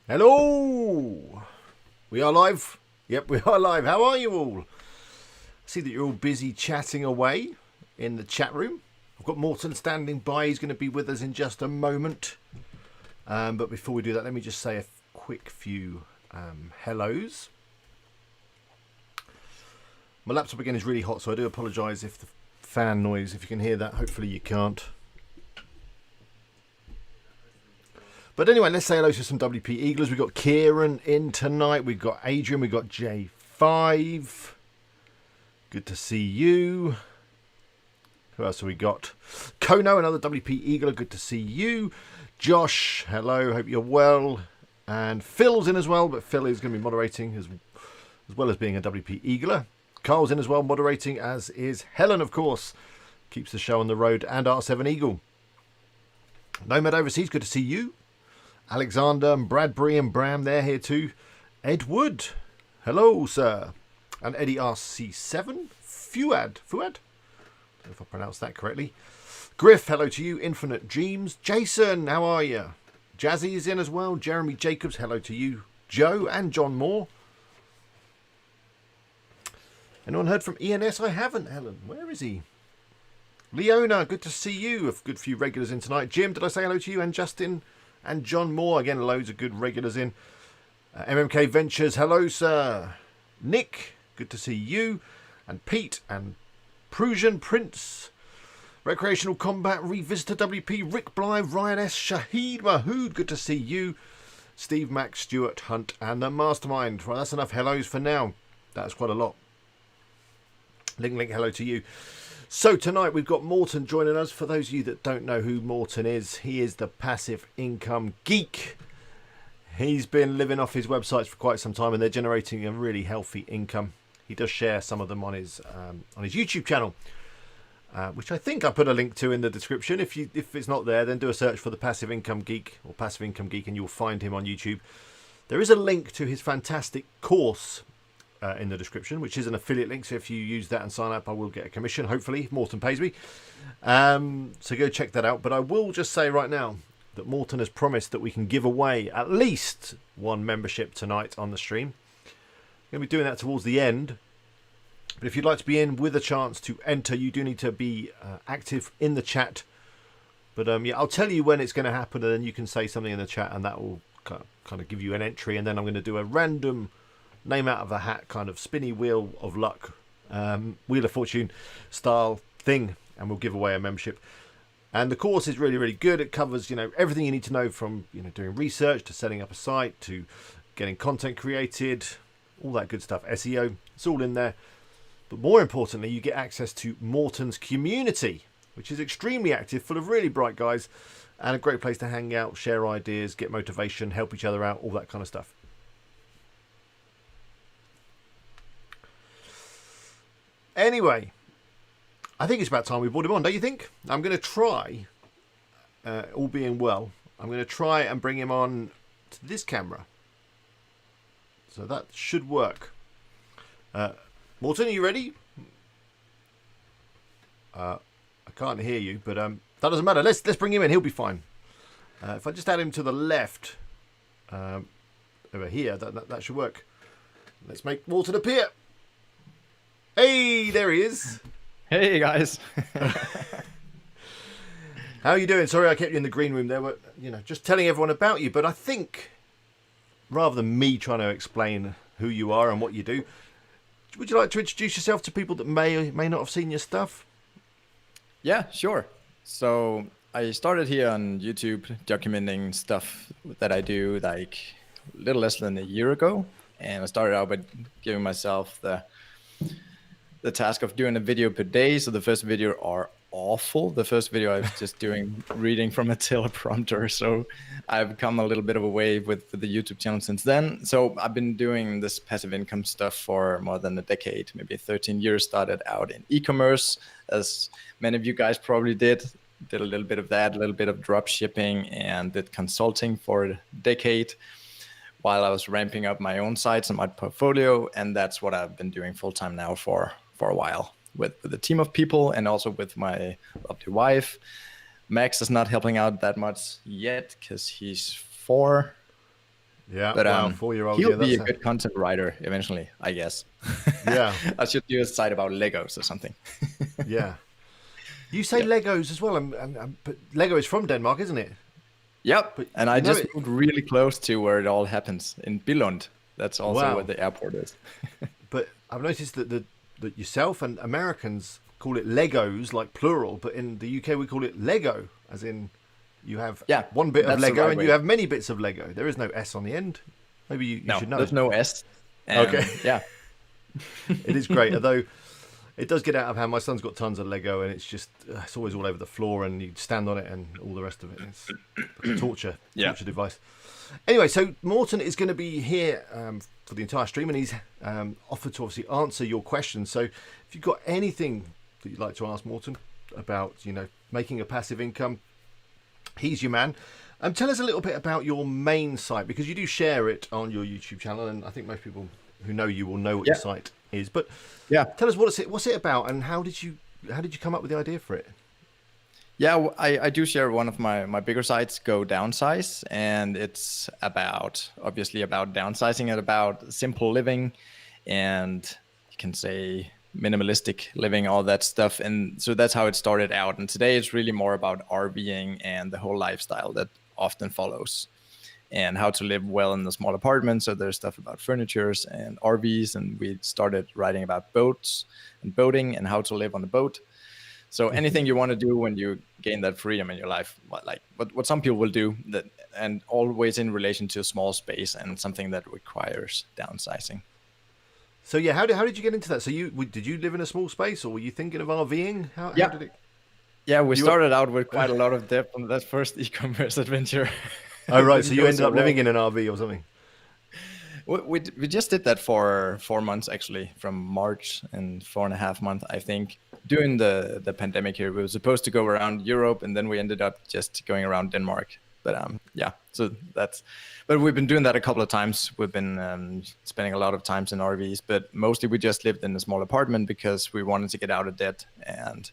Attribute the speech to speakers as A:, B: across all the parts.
A: Hello! We are live. Yep, we are live. How are you all? I see that you're all busy chatting away in the chat room. I've got Morton standing by. He's going to be with us in just a moment. But before we do that, let me just say a quick few hellos. My laptop again is really hot, so I do apologise if the fan noise, if you can hear that. Hopefully you can't. But anyway, let's say hello to some WP Eaglers. We've got Kieran in tonight. We've got Adrian. We've got J5. Good to see you. Who else have we got? Kono, another WP Eagler. Good to see you. Josh, hello. Hope you're well. And Phil's in as well, but Phil is going to be moderating as well as being a WP Eagler. Carl's in as well, moderating, as is Helen, of course. Keeps the show on the road. And R7 Eagle. Nomad Overseas, good to see you. Alexander and Bradbury and Bram, they're here too. Ed Wood, hello, sir. And Eddie RC7. Fuad. I don't know if I pronounced that correctly. Griff, hello to you. Infinite Dreams. Jason, how are you? Jazzy is in as well. Jeremy Jacobs, hello to you. Joe and John Moore. Anyone heard from ENS? I haven't, Helen. Where is he? Leona, good to see you. A good few regulars in tonight. Jim, did I say hello to you? And Justin and John Moore. Again, loads of good regulars in. MMK Ventures, hello, sir. Nick, good to see you. And Pete and Prusian Prince. Recreational Combat, Revisitor WP, Rick Blythe, Ryan S, Shahid Mahood, good to see you. Steve Mack, Stuart Hunt, and the Mastermind. Right, that's enough hellos for now. That's quite a lot. Link, hello to you. So tonight we've got Morton joining us. For those of you that don't know who Morton is, he is the passive income geek. He's been living off his websites for quite some time and they're generating a really healthy income. He does share some of them on his YouTube channel, which I think I put a link to in the description. If it's not there, then do a search for the Passive Income Geek or Passive Income Geek and you'll find him on YouTube. There is a link to his fantastic course in the description, which is an affiliate link, so if you use that and sign up I will get a commission, hopefully, if Morton pays me. So go check that out. But I will just say right now that Morton has promised that we can give away at least one membership tonight on the stream. I'm going to be doing that towards the end, but if you'd like to be in with a chance to enter, you do need to be active in the chat. But yeah, I'll tell you when it's going to happen and then you can say something in the chat and that will kind of give you an entry, and then I'm going to do a random name out of a hat kind of spinny wheel of luck, Wheel of Fortune style thing, and we'll give away a membership. And the course is really, really good. It covers, everything you need to know from, doing research to setting up a site to getting content created, all that good stuff, SEO, it's all in there. But more importantly, you get access to Morton's community, which is extremely active, full of really bright guys, and a great place to hang out, share ideas, get motivation, help each other out, all that kind of stuff. Anyway, I think it's about time we brought him on, don't you think? I'm going to try, all being well, I'm going to try and bring him on to this camera. So that should work. Morton, are you ready? I can't hear you, but that doesn't matter. Let's bring him in. He'll be fine. If I just add him to the left, over here, that should work. Let's make Morton appear. Hey, there he is.
B: Hey guys.
A: How are you doing? Sorry I kept you in the green room there. But, just telling everyone about you. But I think, rather than me trying to explain who you are and what you do, would you like to introduce yourself to people that may or may not have seen your stuff?
B: Yeah, sure. So I started here on YouTube documenting stuff that I do like a little less than a year ago. And I started out by giving myself the task of doing a video per day. So the first video are awful. The first video I was just doing reading from a teleprompter. So I've come a little bit of a way with the YouTube channel since then. So I've been doing this passive income stuff for more than a decade, maybe 13 years. Started out in e-commerce, as many of you guys probably did a little bit of that, a little bit of drop shipping, and did consulting for a decade while I was ramping up my own sites and my portfolio. And that's what I've been doing full time now for a while with a team of people and also with my lovely wife. Max is not helping out that much yet because he's 4
A: Yeah.
B: But
A: Wow. 4-year-old.
B: he'll
A: Yeah.
B: be
A: That's
B: a good content writer eventually, I guess.
A: yeah.
B: I should do a site about Legos or something.
A: Yeah. You say
B: Yep.
A: Legos as well, but Lego is from Denmark, isn't it?
B: Yep.
A: But
B: And I
A: you know
B: just
A: it.
B: moved really close to where it all happens in Billund. That's also where
A: Wow.
B: the airport is.
A: But I've noticed that yourself and Americans call it Legos, like plural, but in the UK we call it Lego, as in you have
B: Yeah,
A: one bit of
B: that's the
A: Lego
B: right
A: and you
B: way.
A: have many bits of Lego. There is no S on the end. Maybe you
B: No,
A: should know.
B: there's no S.
A: Okay.
B: And yeah,
A: It is great, although it does get out of hand. My son's got tons of Lego, and it's just it's always all over the floor, and you stand on it, and all the rest of it. It's like a torture
B: Yeah.
A: device. Anyway, so Morten is going to be here for the entire stream, and he's offered to obviously answer your questions. So if you've got anything that you'd like to ask Morten about, making a passive income, he's your man. Tell us a little bit about your main site, because you do share it on your YouTube channel, and I think most people who know you will know what your site is. But
B: yeah.
A: tell us what's it about, and how did you come up with the idea for it?
B: Yeah, I do share one of my bigger sites, Go Downsize, and it's obviously about downsizing and about simple living, and you can say minimalistic living, all that stuff. And so that's how it started out. And today it's really more about RVing and the whole lifestyle that often follows, and how to live well in a small apartment. So there's stuff about furnitures and RVs, and we started writing about boats and boating and how to live on a boat. So anything you want to do when you gain that freedom in your life, what some people will do, that, and always in relation to a small space and something that requires downsizing.
A: So yeah, how did you get into that? So did you live in a small space, or were you thinking of RVing? How did it?
B: Yeah, we started out with quite a lot of debt on that first e-commerce adventure.
A: Oh right, so you ended up
B: well.
A: living in an RV or something.
B: We just did that for 4 months, actually, from March, and 4.5 months, I think. During the pandemic here, we were supposed to go around Europe, and then we ended up just going around Denmark. But yeah, so but we've been doing that a couple of times. We've been spending a lot of times in RVs, but mostly we just lived in a small apartment because we wanted to get out of debt, and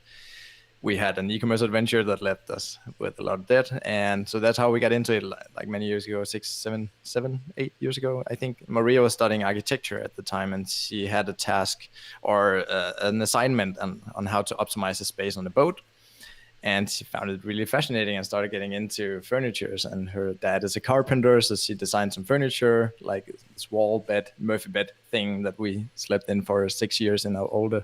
B: we had an e-commerce adventure that left us with a lot of debt. And so that's how we got into it, like many years ago, 8 years ago. I think Maria was studying architecture at the time, and she had a task or an assignment on how to optimize the space on the boat. And she found it really fascinating and started getting into furnitures. And her dad is a carpenter, so she designed some furniture, like this wall bed, Murphy bed thing that we slept in for 6 years in our old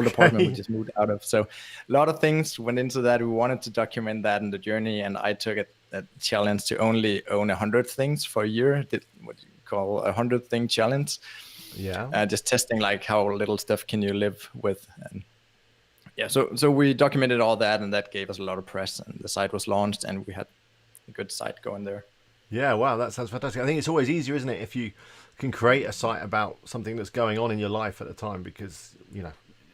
B: apartment we just moved out of. So a lot of things went into that. We wanted to document that in the journey, and I took a challenge to only own 100 things for a year. Did what you call a 100-thing challenge.
A: Yeah.
B: Just testing like how little stuff can you live with. And yeah, so we documented all that, and that gave us a lot of press, and the site was launched, and we had a good site going there.
A: Yeah, wow, that sounds fantastic. I think it's always easier, isn't it, if you can create a site about something that's going on in your life at the time, because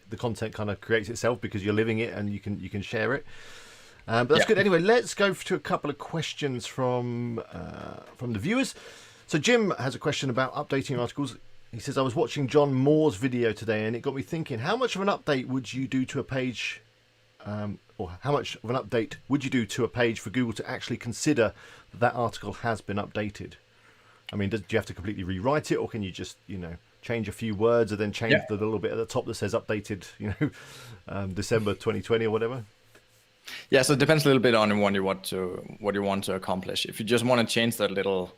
A: the content kind of creates itself because you're living it and you can share it. But that's good. Anyway, let's go to a couple of questions from the viewers. So Jim has a question about updating articles. He says, I was watching John Moore's video today, and it got me thinking, how much of an update would you do to a page, or how much of an update would you do to a page for Google to actually consider that article has been updated? I mean, do you have to completely rewrite it, or can you just, change a few words and then change the little bit at the top that says updated, December 2020 or whatever?
B: Yeah, so it depends a little bit on what you want to accomplish. If you just want to change that little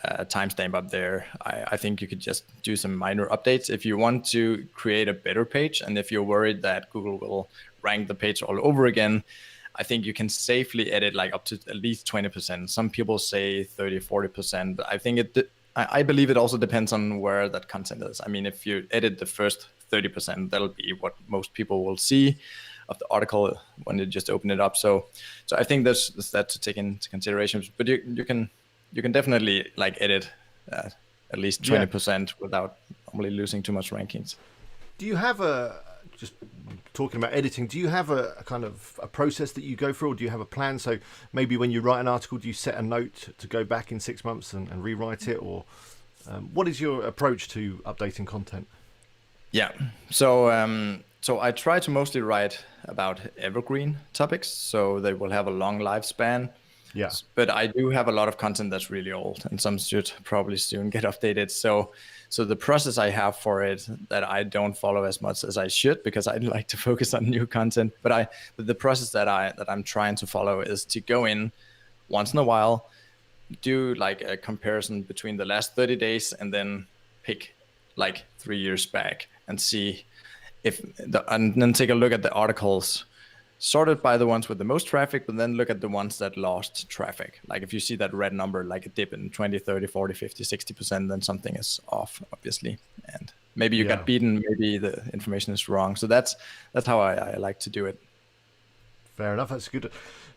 B: timestamp up there, I think you could just do some minor updates. If you want to create a better page, and if you're worried that Google will rank the page all over again, I think you can safely edit like up to at least 20%. Some people say 30, 40%, but I think I believe it also depends on where that content is. I mean, if you edit the first 30%, that'll be what most people will see of the article when you just open it up. So I think that's that to take into consideration. But you can definitely like edit at least 20% without normally losing too much rankings.
A: Do you have just talking about editing, do you have a kind of a process that you go through, or do you have a plan? So maybe when you write an article, do you set a note to go back in 6 months and rewrite it, or what is your approach to updating content?
B: Yeah, so I try to mostly write about evergreen topics, so they will have a long lifespan.
A: Yeah.
B: But I do have a lot of content that's really old, and some should probably soon get updated. So the process I have for it that I don't follow as much as I should, because I like to focus on new content. But the process that I'm trying to follow is to go in once in a while, do like a comparison between the last 30 days, and then pick like 3 years back and see and then take a look at the articles sorted by the ones with the most traffic, but then look at the ones that lost traffic. Like if you see that red number, like a dip in 20, 30, 40, 50, 60%, then something is off, obviously. And maybe you got beaten, maybe the information is wrong. So that's how I like to do it.
A: Fair enough. That's a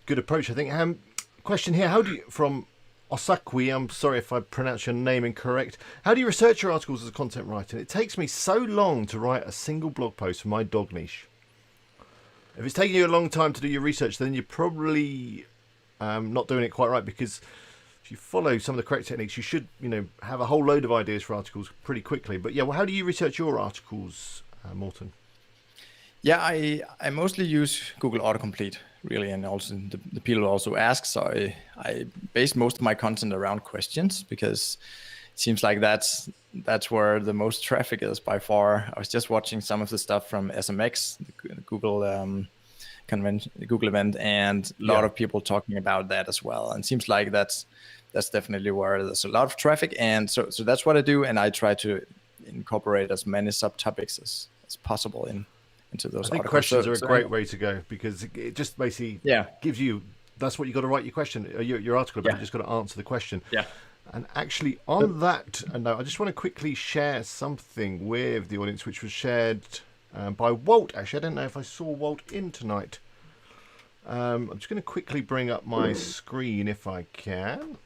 A: good approach, I think. Question here, how do you, from Osakwi, I'm sorry if I pronounce your name incorrect, how do you research your articles as a content writer? It takes me so long to write a single blog post for my dog niche. If it's taking you a long time to do your research, then you're probably not doing it quite right, because if you follow some of the correct techniques, you should, have a whole load of ideas for articles pretty quickly. But yeah, well, how do you research your articles, Morten?
B: Yeah, I mostly use Google autocomplete, really, and also the people also ask. So I base most of my content around questions, because it seems like that's where the most traffic is by far. I was just watching some of the stuff from SMX, the Google convention, the Google event, and a lot of people talking about that as well. And it seems like that's definitely where there's a lot of traffic. And so that's what I do, and I try to incorporate as many subtopics as possible into those
A: I think
B: articles.
A: questions are a great way to go, because it just basically gives you, that's what you got to write your question, your article about. You just got to answer the question.
B: Yeah.
A: And actually on that note, I just want to quickly share something with the audience, which was shared by Walt. Actually, I don't know if I saw Walt in tonight. I'm just going to quickly bring up my screen if I can.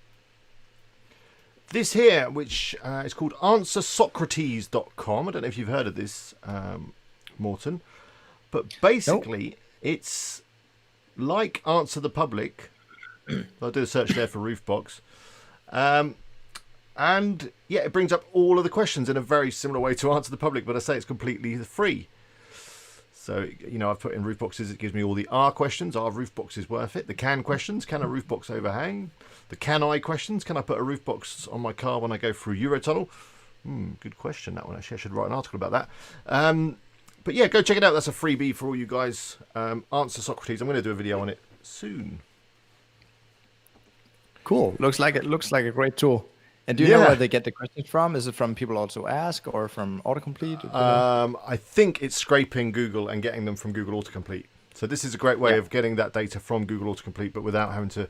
A: This here, which is called AnswerSocrates.com. I don't know if you've heard of this, Morten. But basically, it's like Answer the Public. I'll do a search there for Roofbox. And yeah, it brings up all of the questions in a very similar way to Answer the Public, but I say it's completely free. So, I've put in roof boxes. It gives me all the R questions. Are roof boxes worth it? The can questions. Can a roof box overhang? The can I questions. Can I put a roof box on my car when I go through Eurotunnel? Good question, that one. Actually, I should write an article about that. But yeah, go check it out. That's a freebie for all you guys. Answer Socrates. I'm going to do a video on it soon.
B: Cool. Looks like a great tool. And do you know where they get the questions from? Is it from people also ask, or from autocomplete?
A: I think it's scraping Google and getting them from Google autocomplete. So this is a great way of getting that data from Google autocomplete, but without having to,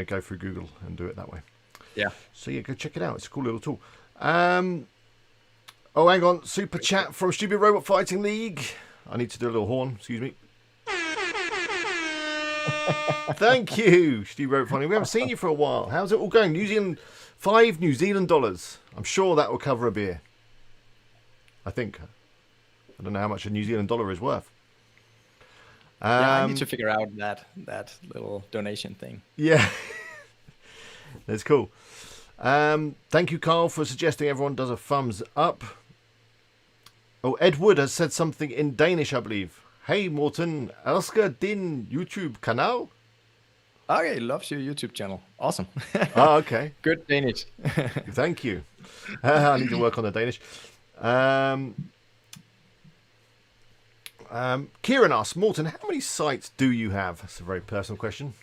A: go through Google and do it that way. Yeah. So yeah, go check it out. It's a cool little tool. Oh, hang on. Super chat from Stupid Robot Fighting League. I need to do a little horn. Excuse me. Thank you, Stupid Robot Fighting. We haven't seen you for a while. How's it all going? New Zealand, $5 New Zealand dollars. I'm sure that will cover a beer. I think. I don't know how much a New Zealand dollar is worth.
B: I need to figure out that little donation thing.
A: Yeah. That's cool. Thank you, Carl, for suggesting everyone does a thumbs up. Oh, Ed Wood has said something in Danish, I believe. Hey, Morten, elsker din YouTube-kanal?
B: Okay, loves your YouTube channel. Awesome.
A: Oh, okay.
B: Good Danish.
A: Thank you. I need to work on the Danish. Kieran asks, Morten, how many sites do you have? That's a very personal question.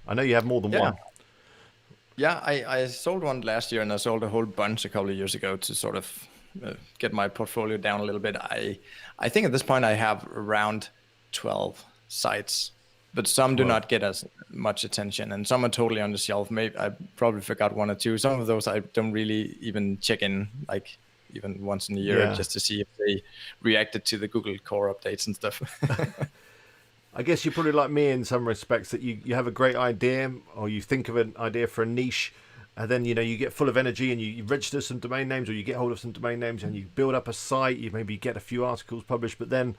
A: I know you have more than one.
B: Yeah, I sold one last year, and I sold a whole bunch a couple of years ago to sort of get my portfolio down a little bit. I think at this point I have around 12 sites, but some do not get as much attention, and some are totally on the shelf. Maybe I probably forgot one or two. Some of those I don't really even check in, like even once in a year, just to see if they reacted to the Google core updates and stuff.
A: I guess you're probably like me in some respects, that you have a great idea, or you think of an idea for a niche, and then you get full of energy and you register some domain names, or you get hold of some domain names and you build up a site. You maybe get a few articles published, but then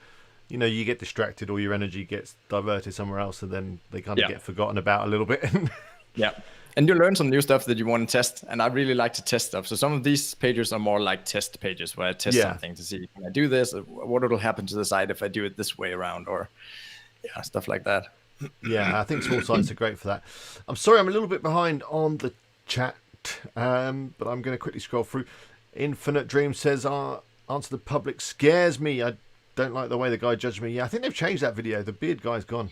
A: you get distracted, or your energy gets diverted somewhere else, and then they kind of get forgotten about a little bit.
B: And you learn some new stuff that you want to test, and I really like to test stuff. So some of these pages are more like test pages, where I test something to see, can I do this? What will happen to the site if I do it this way around, or stuff like that.
A: Yeah, I think small sites are great for that. I'm sorry, I'm a little bit behind on the chat, but I'm going to quickly scroll through. Infinite Dream says, answer the public scares me. I don't like the way the guy judged me. Yeah, I think they've changed that video. The beard guy's gone.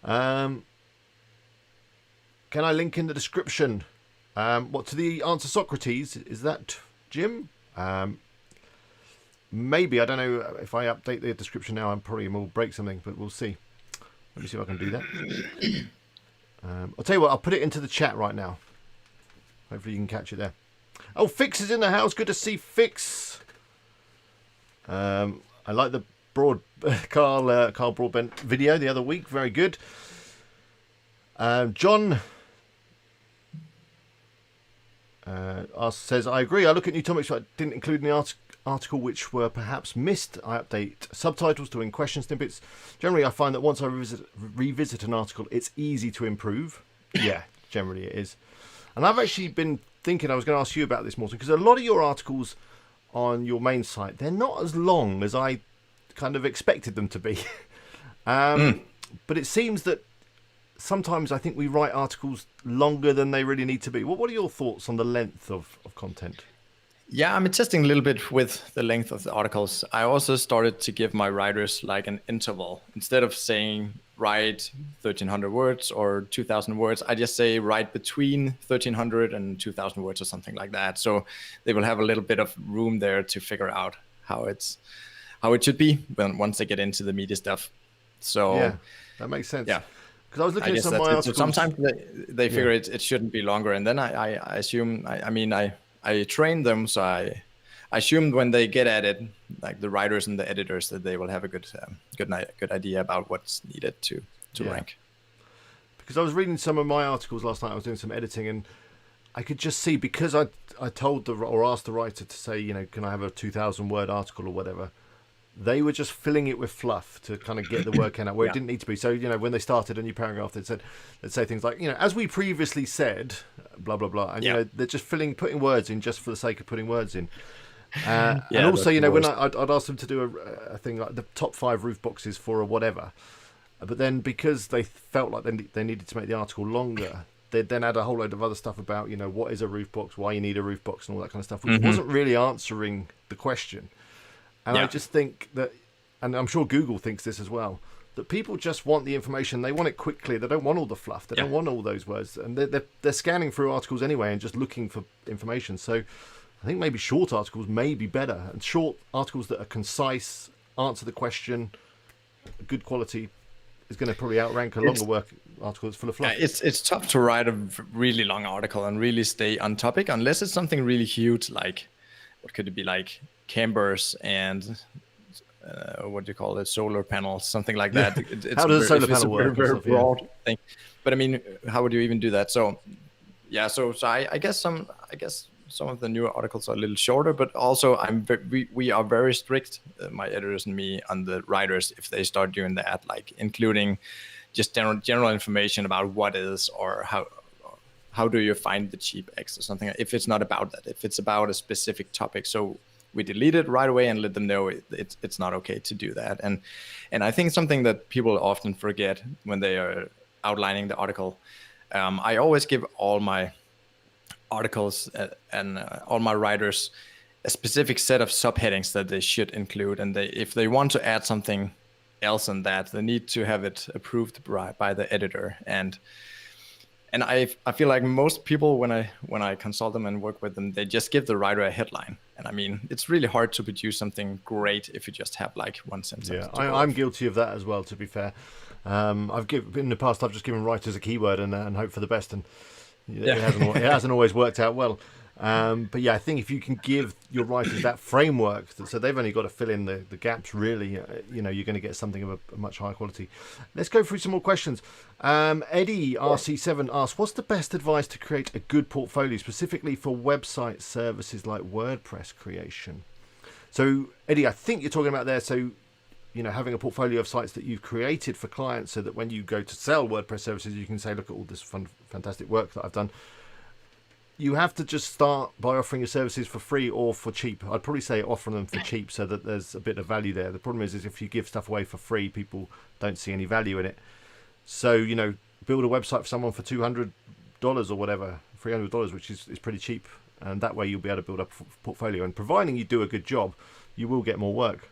A: Can I link in the description? What to the answer Socrates? Is that Jim? Maybe. I don't know if I update the description now. I'm probably will break something, but we'll see. Let me see if I can do that. I'll tell you what. I'll put it into the chat right now. Hopefully you can catch it there. Oh, Fix is in the house. Good to see Fix. I like the Carl Broadbent video the other week. Very good. John says, I agree. I look at new topics but I didn't include in the article which were perhaps missed. I update subtitles to in question snippets. Generally, I find that once I revisit an article, it's easy to improve. Yeah, generally it is. And I've actually been thinking, I was going to ask you about this, Morten, because a lot of your articles on your main site, they're not as long as I kind of expected them to be. But it seems that sometimes I think we write articles longer than they really need to be. What are your thoughts on the length of content?
B: Yeah, I'm testing a little bit with the length of the articles. I also started to give my writers like an interval. Instead of saying write 1,300 words or 2,000 words, I just say write between 1,300 and 2,000 words or something like that. So they will have a little bit of room there to figure out how it should be once they get into the media stuff. So
A: yeah, that makes sense.
B: Yeah.
A: Because I was looking at some of my articles.
B: Sometimes they figure it shouldn't be longer, and then I assume I train them, so I assume when they get at it, like the writers and the editors, that they will have a good idea about what's needed to rank.
A: Because I was reading some of my articles last night, I was doing some editing, and I could just see, because I told or asked the writer to say, can I have a 2,000 word article or whatever, they were just filling it with fluff to kind of get the work in where it didn't need to be. So, when they started a new paragraph, they'd say things like, as we previously said, blah, blah, blah. And, they're just putting words in just for the sake of putting words in. And also, when I'd ask them to do a thing like the top 5 roof boxes for a whatever. But then because they felt like they needed to make the article longer, they'd then add a whole load of other stuff about, what is a roof box, why you need a roof box and all that kind of stuff, which wasn't really answering the question. And I just think that, and I'm sure Google thinks this as well, that people just want the information. They want it quickly. They don't want all the fluff. They don't want all those words. And they're scanning through articles anyway and just looking for information. So I think maybe short articles may be better. And short articles that are concise, answer the question, good quality, is going to probably outrank a longer work article that's full of fluff.
B: It's tough to write a really long article and really stay on topic unless it's something really huge, like, what could it be, like campers and what do you call it, solar panels, something like that.
A: How does a solar panel work?
B: Very broad thing. But I mean, how would you even do that? So yeah, so I guess some of the newer articles are a little shorter, but also we are very strict, my editors and me, on the writers if they start doing that, like including just general information about what is or how do you find the cheap X or something, if it's not about that, if it's about a specific topic. So we delete it right away and let them know it's not okay to do that. And I think something that people often forget when they are outlining the article, I always give all my articles and all my writers a specific set of subheadings that they should include. And if they want to add something else in that, they need to have it approved by the editor. And I feel like most people, when I consult them and work with them, they just give the writer a headline. And I mean, it's really hard to produce something great if you just have like one sentence.
A: Yeah, I'm guilty of that as well, to be fair. In the past, I've just given writers a keyword and hope for the best, and it hasn't always worked out well. But yeah, I think if you can give your writers that framework, so they've only got to fill in the gaps, really, you're going to get something of a much higher quality. Let's go through some more questions. Eddie RC7 asks, what's the best advice to create a good portfolio, specifically for website services like WordPress creation? So, Eddie, I think you're talking about there, so, having a portfolio of sites that you've created for clients so that when you go to sell WordPress services, you can say, look at all this fantastic work that I've done. You have to just start by offering your services for free or for cheap. I'd probably say offering them for cheap so that there's a bit of value there. The problem is if you give stuff away for free, people don't see any value in it. So, build a website for someone for $200 or whatever, $300, which is pretty cheap. And that way you'll be able to build up a portfolio. And providing you do a good job, you will get more work.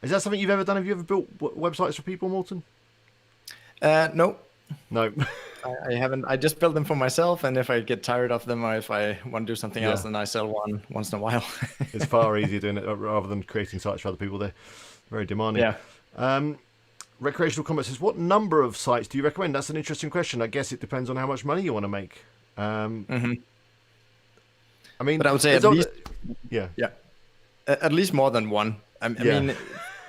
A: Is that something you've ever done? Have you ever built websites for people, Morten?
B: No.
A: No.
B: I haven't. I just build them for myself, and if I get tired of them, or if I want to do something else, then I sell one once in a while.
A: It's far easier doing it rather than creating sites for other people. They're very demanding.
B: Yeah.
A: Recreational Combat says, what number of sites do you recommend? That's an interesting question. I guess it depends on how much money you want to make. I mean,
B: but I would say at least, at least more than one. I mean,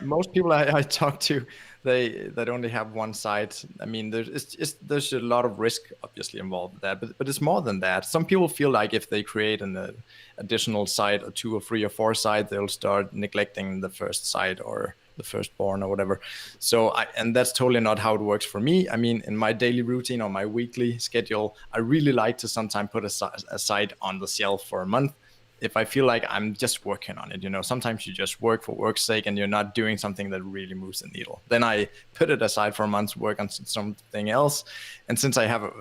B: most people I talk to, they only have one site. I mean, there's a lot of risk obviously involved with that, but it's more than that. Some people feel like if they create an additional site or 2 or 3 or 4 sites, they'll start neglecting the first site or the firstborn or whatever. So and that's totally not how it works for me. I mean, in my daily routine or my weekly schedule, I really like to sometimes put a site on the shelf for a month. If I feel like I'm just working on it, sometimes you just work for work's sake and you're not doing something that really moves the needle. Then I put it aside for a month, work on something else. And since I have a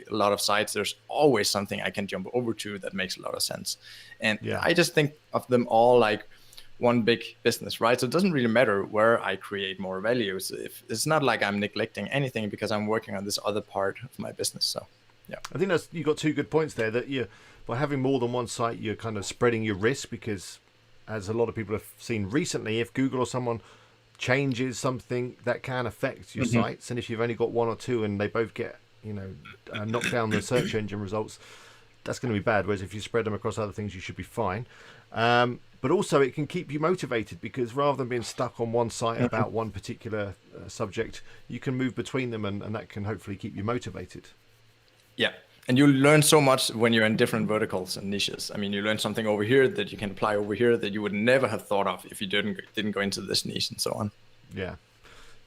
B: lot of sites, there's always something I can jump over to that makes a lot of sense. And I just think of them all like one big business, right? So it doesn't really matter where I create more values. If it's not like I'm neglecting anything because I'm working on this other part of my business. So, yeah.
A: I think you got 2 good points there. That by having more than one site, you're kind of spreading your risk because, as a lot of people have seen recently, if Google or someone changes something, that can affect your sites. And if you've only got 1 or 2 and they both get, knock down the search engine results, that's going to be bad. Whereas if you spread them across other things, you should be fine. But also it can keep you motivated because rather than being stuck on one site about one particular subject, you can move between them and that can hopefully keep you motivated.
B: Yeah. And you learn so much when you're in different verticals and niches. I mean, you learn something over here that you can apply over here that you would never have thought of if you didn't go into this niche and so on.
A: Yeah.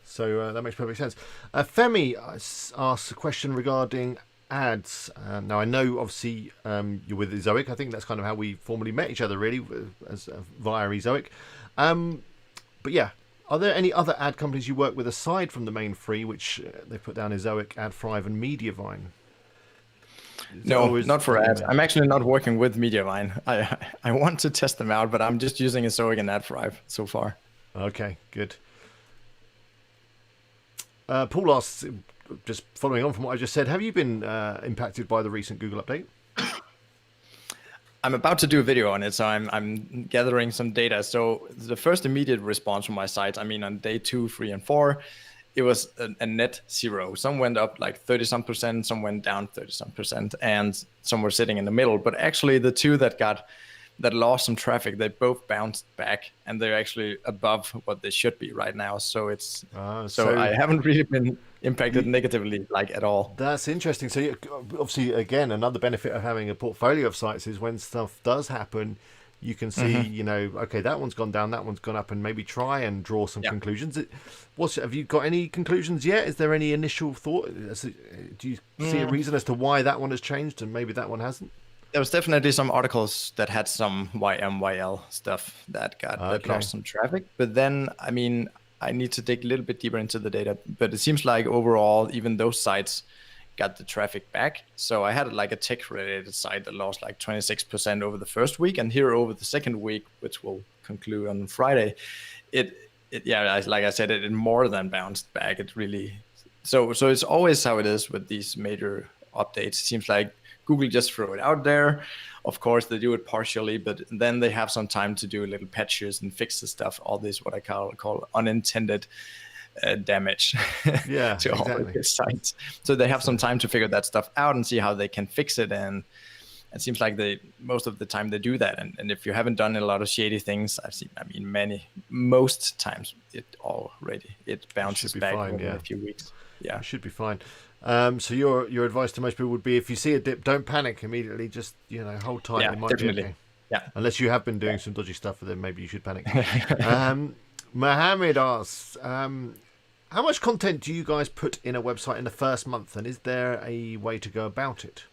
A: So that makes perfect sense. Femi asks a question regarding ads. Now I know obviously you're with Ezoic. I think that's kind of how we formally met each other really, as via Ezoic. But yeah, are there any other ad companies you work with aside from the main 3, which they put down Ezoic, Ad5 and Mediavine?
B: No, not for ads. I'm actually not working with Mediavine. I want to test them out, but I'm just using Ezoic and Ad5 so far.
A: Okay, good. Paul asks, just following on from what I just said, have you been impacted by the recent Google update?
B: I'm about to do a video on it, so I'm gathering some data. So the first immediate response from my sites, I mean, on day 2, 3, and 4, it was a net 0. Some went up like 30-some%, some went down 30-some%, and some were sitting in the middle. But actually, the 2 that lost some traffic, they both bounced back, and they're actually above what they should be right now. So it's so I haven't really been impacted negatively like at all.
A: That's interesting. So obviously, again, another benefit of having a portfolio of sites is when stuff does happen, you can see, okay, that one's gone down, that one's gone up, and maybe try and draw some conclusions. Have you got any conclusions yet? Is there any initial thought? Do you see a reason as to why that one has changed and maybe that one hasn't?
B: There was definitely some articles that had some YMYL stuff that lost some traffic. But then, I mean, I need to dig a little bit deeper into the data. But it seems like overall, even those sites got the traffic back. So I had like a tech-related site that lost like 26% over the first week, and here over the second week, which will conclude on Friday, like I said, it more than bounced back. It really so it's always how it is with these major updates. It seems like Google just throw it out there. Of course, they do it partially, but then they have some time to do little patches and fix the stuff. All this what I call unintended damage to all of the sites. So they have some time to figure that stuff out and see how they can fix it. And it seems like most of the time they do that. And if you haven't done a lot of shady things, I've seen, most times it bounces back within a few weeks. Yeah,
A: it should be fine. So your advice to most people would be, if you see a dip, don't panic immediately. Just hold tight.
B: Yeah,
A: it might
B: definitely.
A: be okay.
B: Yeah.
A: Unless you have been doing some dodgy stuff, then maybe you should panic. Mohammed asks, how much content do you guys put in a website in the first month, and is there a way to go about it?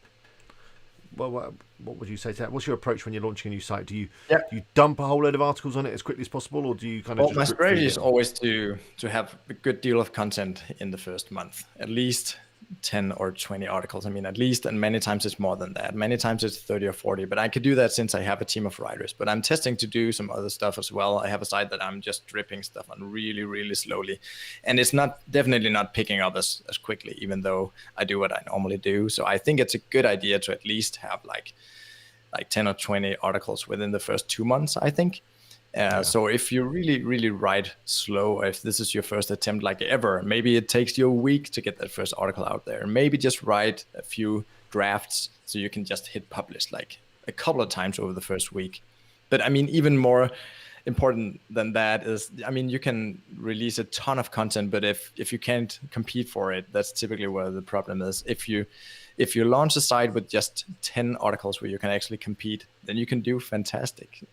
A: well, what would you say to that? What's your approach when you're launching a new site? Do you
B: Yeah.
A: dump a whole load of articles on it as quickly as possible, or do you kind of
B: Well,
A: just
B: my
A: drip feed
B: strategy
A: it?
B: is always to have a good deal of content in the first month, at least 10 or 20 articles. I mean, at least, and many times it's more than that. Many times it's 30 or 40, but I could do that since I have a team of writers. But I'm testing to do some other stuff as well. I have a site that I'm just dripping stuff on really, really slowly. And it's definitely not picking up as quickly, even though I do what I normally do. So I think it's a good idea to at least have like 10 or 20 articles within the first 2 months, I think. So if you really, really write slow, if this is your first attempt like ever, maybe it takes you a week to get that first article out there. Maybe just write a few drafts so you can just hit publish like a couple of times over the first week. But I mean, even more important than that is, I mean, you can release a ton of content, but if you can't compete for it, that's typically where the problem is. If you launch a site with just 10 articles where you can actually compete, then you can do fantastic.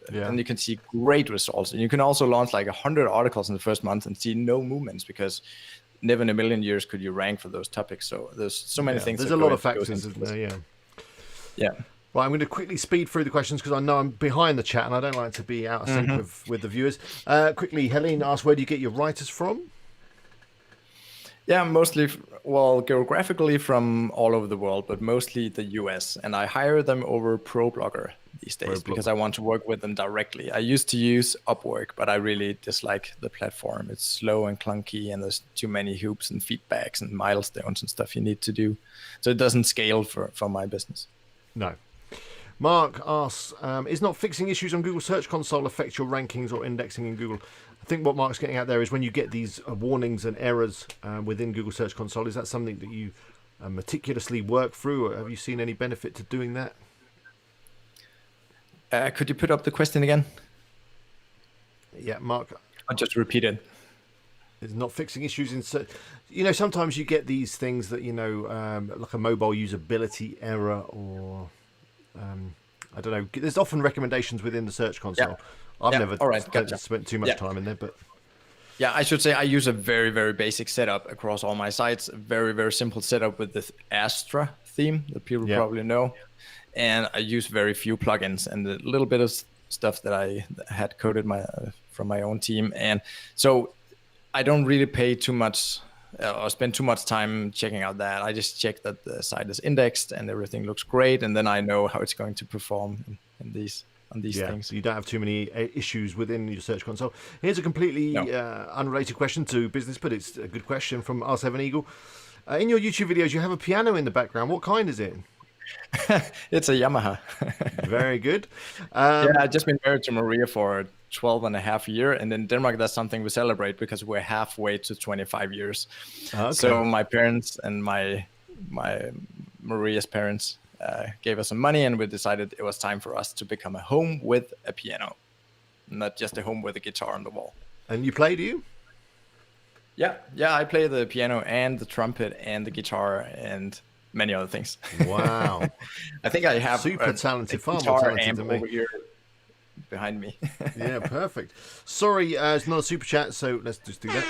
B: And you can see great results. And you can also launch like 100 articles in the first month and see no movements, because never in a million years could you rank for those topics. So there's so many things.
A: There's a lot of factors, isn't there?
B: Yeah.
A: Right, I'm going to quickly speed through the questions because I know I'm behind the chat and I don't like to be out of sync with the viewers. Quickly, Helene asked, where do you get your writers from?
B: Yeah, mostly, geographically from all over the world, but mostly the US. And I hire them over ProBlogger these days because I want to work with them directly. I used to use Upwork, but I really dislike the platform. It's slow and clunky, and there's too many hoops and feedbacks and milestones and stuff you need to do. So it doesn't scale for my business.
A: No. Mark asks, is not fixing issues on Google Search Console affect your rankings or indexing in Google? I think what Mark's getting at there is when you get these warnings and errors within Google Search Console, is that something that you meticulously work through, or have you seen any benefit to doing that?
B: Could you put up the question again?
A: Yeah, Mark.
B: I'll just repeat it.
A: It's not fixing issues in search. Sometimes you get these things that, like a mobile usability error, or I don't know. There's often recommendations within the Search Console.
B: Yeah.
A: I've never
B: Gotcha.
A: spent too much time in there, but
B: yeah, I should say I use a very, very basic setup across all my sites. A very, very simple setup with the Astra theme that people probably know, and I use very few plugins and a little bit of stuff that I had coded from my own team, and so I don't really pay too much or spend too much time checking out that. I just check that the site is indexed and everything looks great, and then I know how it's going to perform on these things.
A: So you don't have too many issues within your Search Console. Here's a completely unrelated question to business, but it's a good question from R7 Eagle. In your YouTube videos, you have a piano in the background. What kind is it?
B: It's a Yamaha.
A: Very good.
B: I've just been married to Maria for 12 and a half years, and in Denmark that's something we celebrate because we're halfway to 25 years. Okay. So my parents and my Maria's parents gave us some money, and we decided it was time for us to become a home with a piano, not just a home with a guitar on the wall.
A: And you play, do you? Yeah,
B: I play the piano and the trumpet and the guitar and many other things.
A: Wow.
B: I think I have
A: super talented, far more talented than me.
B: Over here behind me.
A: Yeah, perfect. Sorry, it's not a super chat, so let's just do that.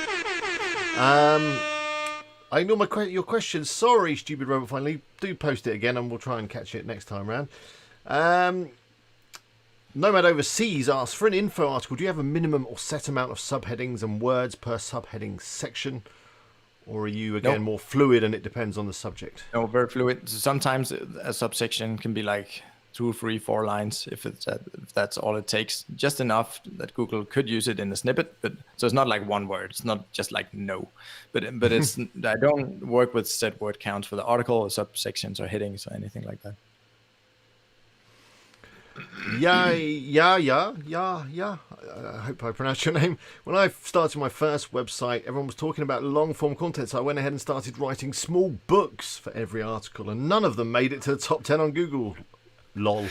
A: I ignore your question. Sorry, stupid robot. Finally, do post it again, and we'll try and catch it next time round. Nomad Overseas asks, for an info article, do you have a minimum or set amount of subheadings and words per subheading section? Or are you, again, more fluid and it depends on the subject?
B: No, very fluid. Sometimes a subsection can be like 2, 3, 4 lines if that's all it takes. Just enough that Google could use it in a snippet. But so it's not like one word. It's not just like no. But it's I don't work with set word counts for the article or subsections or headings or anything like that.
A: Yeah. I hope I pronounced your name. When I started my first website, everyone was talking about long form content, so I went ahead and started writing small books for every article, and none of them made it to the top 10 on Google. Lol.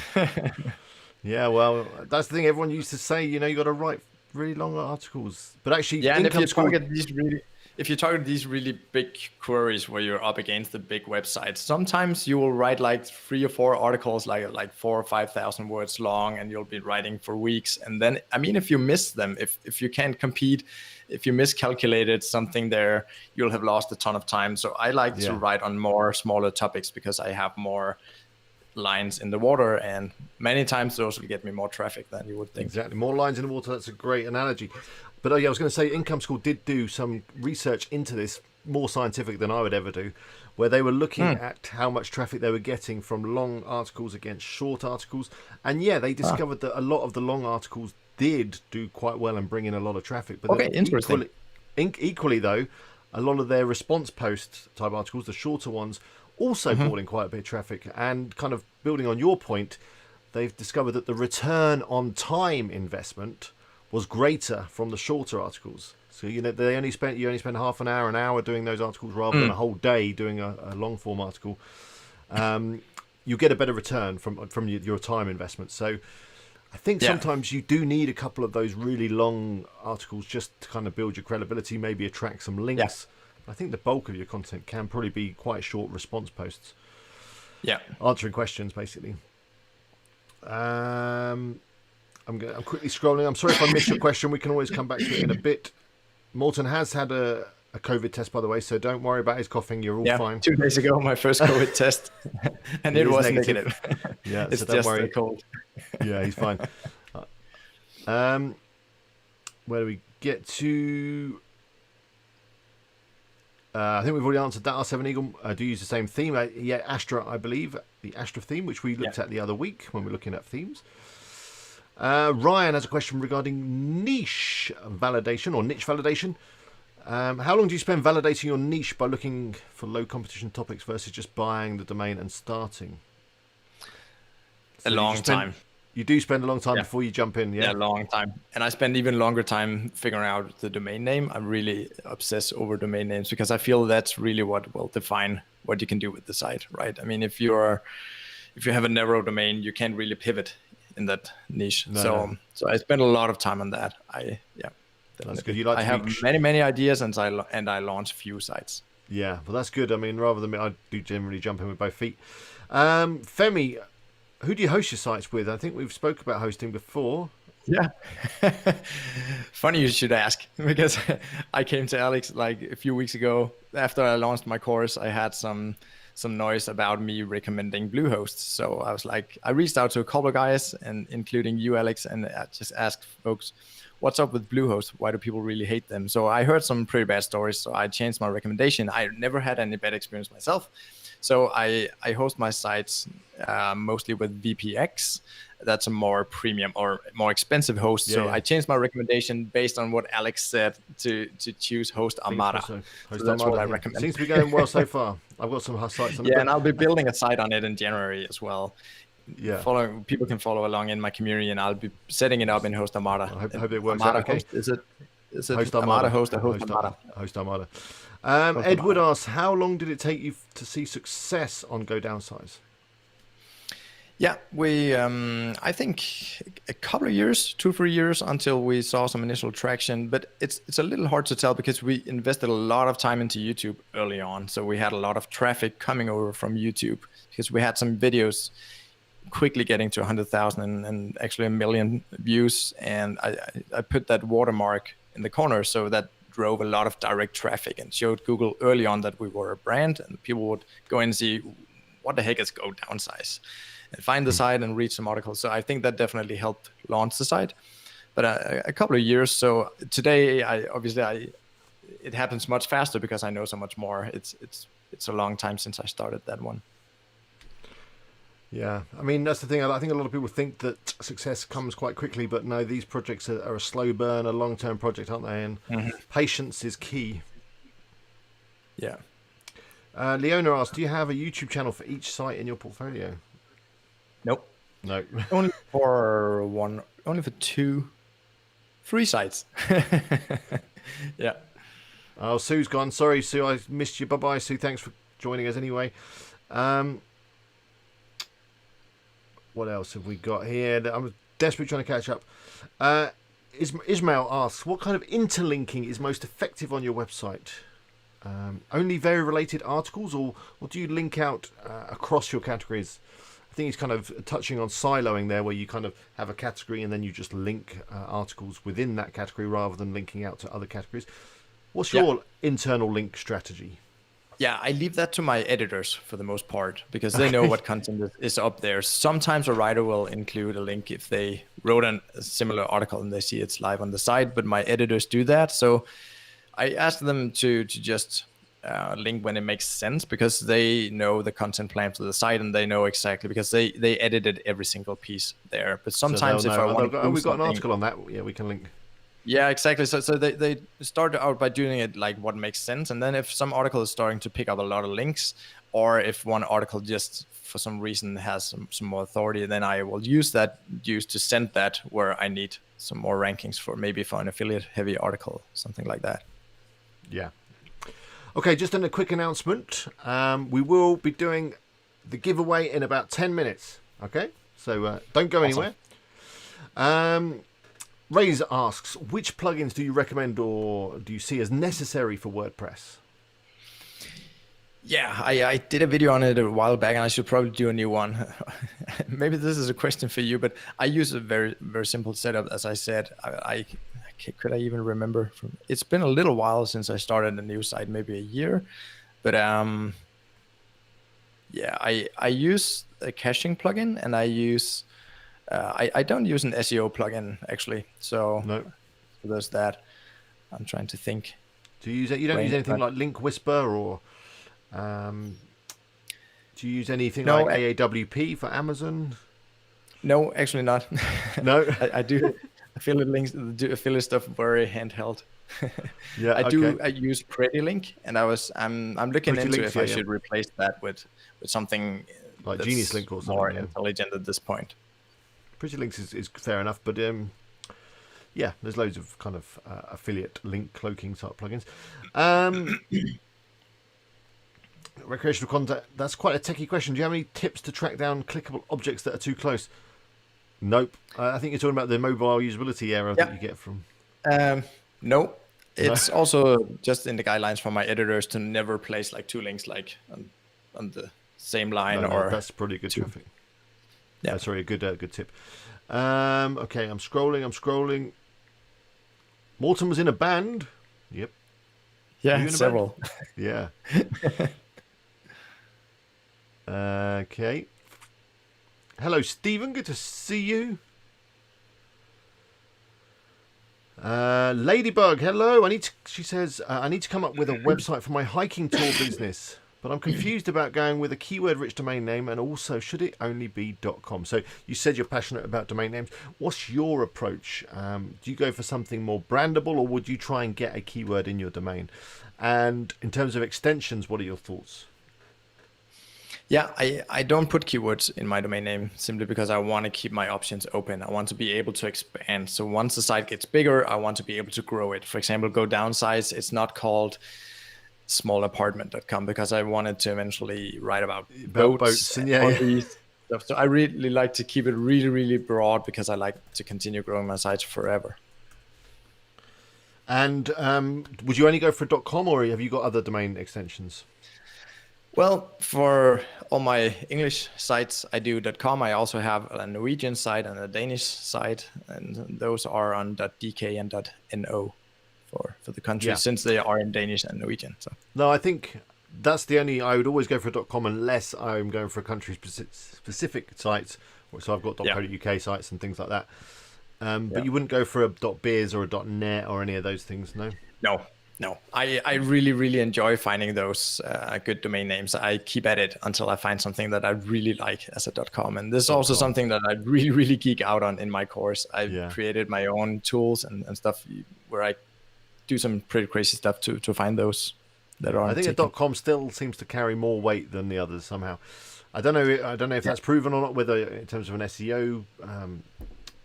A: Yeah, well, that's the thing everyone used to say. You got to write really long articles, but actually,
B: and if you target these really big queries where you're up against the big websites, sometimes you will write like 3 or 4 articles, like 4,000 or 5,000 words long, and you'll be writing for weeks. And then, I mean, if you miss them, if you can't compete, if you miscalculated something there, you'll have lost a ton of time. So I like to write on more smaller topics because I have more lines in the water, and many times those will get me more traffic than you would think.
A: Exactly. More lines in the water. That's a great analogy. But yeah, I was going to say, Income School did do some research into this, more scientific than I would ever do, where they were looking at how much traffic they were getting from long articles against short articles. And yeah, they discovered that a lot of the long articles did do quite well and bring in a lot of traffic. But
B: Okay, interesting.
A: Equally, though, a lot of their response post type articles, the shorter ones, also brought in quite a bit of traffic. And kind of building on your point, they've discovered that the return on time investment was greater from the shorter articles. So you only spend half an hour doing those articles rather than a whole day doing a long form article. You get a better return from your time investment. So I think sometimes you do need a couple of those really long articles just to kind of build your credibility, maybe attract some links. Yeah. I think the bulk of your content can probably be quite short response posts.
B: Yeah,
A: answering questions basically. I'm quickly scrolling. I'm sorry if I missed your question. We can always come back to it in a bit. Morton has had a COVID test, by the way, so don't worry about his coughing. You're all fine.
B: 2 days ago, my first COVID test, and it was negative.
A: Yeah,
B: it's
A: so don't
B: just
A: worry.
B: a cold.
A: Yeah, he's fine. Where do we get to? I think we've already answered that. R7 Eagle do use the same theme. Astra, I believe, the Astra theme, which we looked at the other week when we were looking at themes. Ryan has a question regarding niche validation or niche validation. How long do you spend validating your niche by looking for low competition topics versus just buying the domain and starting?
B: So a long time.
A: You do spend a long time before you jump in,
B: Yeah, a long time. And I spend even longer time figuring out the domain name. I'm really obsessed over domain names because I feel that's really what will define what you can do with the site, right? I mean, if you have a narrow domain, you can't really pivot in that niche. So I spend a lot of time on that.
A: That's good. I
B: have many ideas, and I launch few sites.
A: Yeah, well, that's good. I mean, rather than I do generally jump in with both feet. Femi, who do you host your sites with? I think we've spoke about hosting before.
B: Yeah. Funny you should ask, because I came to Alex like a few weeks ago. After I launched my course, I had some noise about me recommending Bluehost. So I was like, I reached out to a couple of guys, and including you, Alex, and I just asked folks, what's up with Bluehost? Why do people really hate them? So I heard some pretty bad stories, so I changed my recommendation. I never had any bad experience myself. So I host my sites mostly with VPX. That's a more premium or more expensive host. I changed my recommendation based on what Alex said to choose Host Armada. So that's what I recommend.
A: Seems to be going well so far. I've got some sites on it.
B: Yeah, and I'll be building a site on it in January as well.
A: Yeah,
B: people can follow along in my community, and I'll be setting it up in Host Armada.
A: I hope it works out okay.
B: Is it
A: Host Armada
B: host or Host Armada?
A: Host Armada. Ed Wood asks, how long did it take you to see success on Go Downsize?
B: Yeah, we I think a couple of years, 2-3 years until we saw some initial traction. But it's a little hard to tell because we invested a lot of time into YouTube early on. So we had a lot of traffic coming over from YouTube because we had some videos quickly getting to 100,000 and actually 1 million views. And I put that watermark in the corner, so that drove a lot of direct traffic and showed Google early on that we were a brand, and people would go in and see what the heck is Go Downsize and find the site and read some articles. So I think that definitely helped launch the site. But a couple of years. So today, it happens much faster because I know so much more. It's a long time since I started that one.
A: Yeah, I mean, that's the thing. I think a lot of people think that success comes quite quickly, but no, these projects are a slow burn, a long-term project, aren't they? And patience is key.
B: Yeah.
A: Leona asked, do you have a YouTube channel for each site in your portfolio?
B: Nope.
A: No.
B: Only for 3 sites. Yeah.
A: Oh, Sue's gone. Sorry, Sue, I missed you. Bye-bye, Sue. Thanks for joining us anyway. What else have we got here? I'm desperately trying to catch up. Ismail asks, what kind of interlinking is most effective on your website? Only very related articles, or do you link out across your categories? I think he's kind of touching on siloing there, where you kind of have a category and then you just link articles within that category rather than linking out to other categories. What's your internal link strategy?
B: Yeah, I leave that to my editors for the most part because they know what content is up there. Sometimes a writer will include a link if they wrote a similar article and they see it's live on the site, but my editors do that. So I ask them to just link when it makes sense because they know the content plan for the site and they know exactly because they edited every single piece there. But
A: So
B: sometimes if I want to
A: we've got an
B: something,
A: article on that. Yeah, we can link.
B: yeah, exactly. So they start out by doing it like what makes sense. And then if some article is starting to pick up a lot of links, or if one article just for some reason has some more authority, then I will use to send that where I need some more rankings for maybe for an affiliate heavy article, something like that.
A: Yeah. Okay, just a quick announcement. We will be doing the giveaway in about 10 minutes. Okay, so don't go anywhere. Razor asks, which plugins do you recommend or do you see as necessary for WordPress?
B: Yeah, I did a video on it a while back, and I should probably do a new one. Maybe this is a question for you, but I use a very, very simple setup. As I said, could I even remember? It's been a little while since I started a new site, maybe a year. But yeah, I use a caching plugin, and I use I don't use an SEO plugin actually. So
A: No.
B: there's that. I'm trying to think.
A: Do you use it? You don't use anything like Link Whisper or do you use anything like AAWP for Amazon?
B: No, actually not.
A: No.
B: I do affiliate links, do affiliate stuff very handheld.
A: Yeah,
B: I use Pretty Link, and I'm looking
A: Pretty
B: into
A: Links,
B: if I should replace that with something
A: like
B: that's
A: Genius Link or something
B: more intelligent at this point.
A: Pretty Links is fair enough, but yeah, there's loads of kind of affiliate link cloaking type plugins. Recreational content, that's quite a techie question. Do you have any tips to track down clickable objects that are too close? Nope. I think you're talking about the mobile usability error that you get from...
B: No. It's also just in the guidelines from my editors to never place like two links like on the same line. Or
A: that's probably good traffic.
B: Yeah,
A: sorry, a good tip. Okay, I'm scrolling. Morton was in a band. Yep.
B: Yeah, several.
A: Yeah. Okay. Hello, Stephen. Good to see you. Ladybug, hello. She says, I need to come up with a website for my hiking tour business, but I'm confused about going with a keyword-rich domain name, and also, should it only be .com? So you said you're passionate about domain names. What's your approach? Do you go for something more brandable, or would you try and get a keyword in your domain? And in terms of extensions, what are your thoughts?
B: Yeah, I don't put keywords in my domain name simply because I want to keep my options open. I want to be able to expand. So once the site gets bigger, I want to be able to grow it. For example, go downsize. It's not called smalapartment.com because I wanted to eventually write about boats and stuff. So I really like to keep it really, really broad because I like to continue growing my sites forever.
A: And would you only go for .com, or have you got other domain extensions?
B: Well, for all my English sites, I do .com. I also have a Norwegian site and a Danish site, and those are on .dk and .no for the country, since they are in Danish and Norwegian. So
A: no, I think that's the only. I would always go for .com unless I'm going for a country-specific sites. So I've got .co.uk sites and things like that. But you wouldn't go for a .biz or a .net or any of those things, no?
B: No, I really, really enjoy finding those good domain names. I keep at it until I find something that I really like as a .com. And this is also something that I really, really geek out on in my course. I've created my own tools and stuff where I do some pretty crazy stuff to find those that are.
A: I think a .com still seems to carry more weight than the others somehow. I don't know if that's proven or not, whether in terms of an SEO.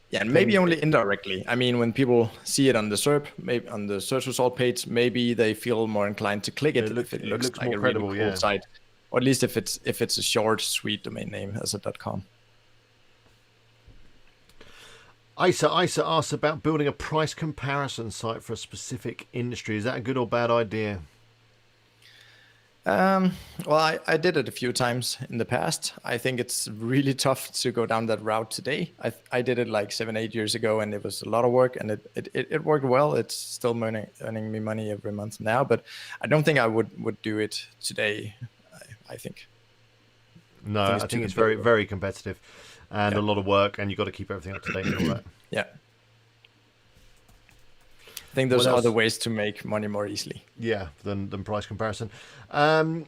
B: Yeah, and maybe only indirectly. I mean, when people see it on the SERP, maybe on the search result page, maybe they feel more inclined to click it if it looks like a really cool site, or at least if it's a short, sweet domain name as a .com.
A: Isa asks about building a price comparison site for a specific industry. Is that a good or bad idea?
B: Well, I did it a few times in the past. I think it's really tough to go down that route today. I did it like 7, 8 years ago, and it was a lot of work, and it worked well. It's still earning me money every month now, but I don't think I would do it today. I think.
A: No,
B: I think
A: I
B: it's
A: think
B: too
A: it's very,
B: competitive.
A: very competitive and
B: Yeah.
A: a lot of work, and you've got to keep everything up to date and all that.
B: Yeah. I think
A: What
B: there's other
A: else?
B: ways to make money more easily.
A: Yeah, than price comparison. Um,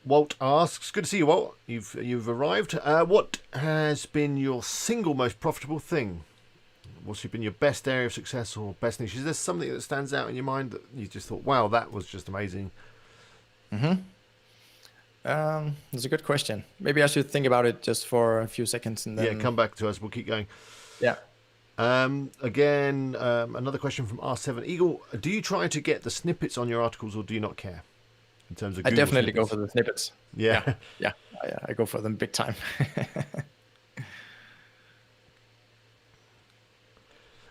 A: Walt asks, "Good to see you, Walt. You've arrived. What has been your single most profitable thing? What's been your best area of success or best niche? Is there something that stands out in your mind that you just thought, wow, that was just amazing?"
B: That's a good question. Maybe I should think about it just for a few seconds and
A: Yeah,
B: then.
A: come back to us. We'll keep going.
B: Yeah.
A: Again, another question from R7 Eagle. Do you try to get the snippets on your articles, or do you not care in terms of
B: I
A: Google
B: definitely go
A: snippets?
B: for the snippets.
A: Yeah.
B: Yeah. Yeah. I go for them big time.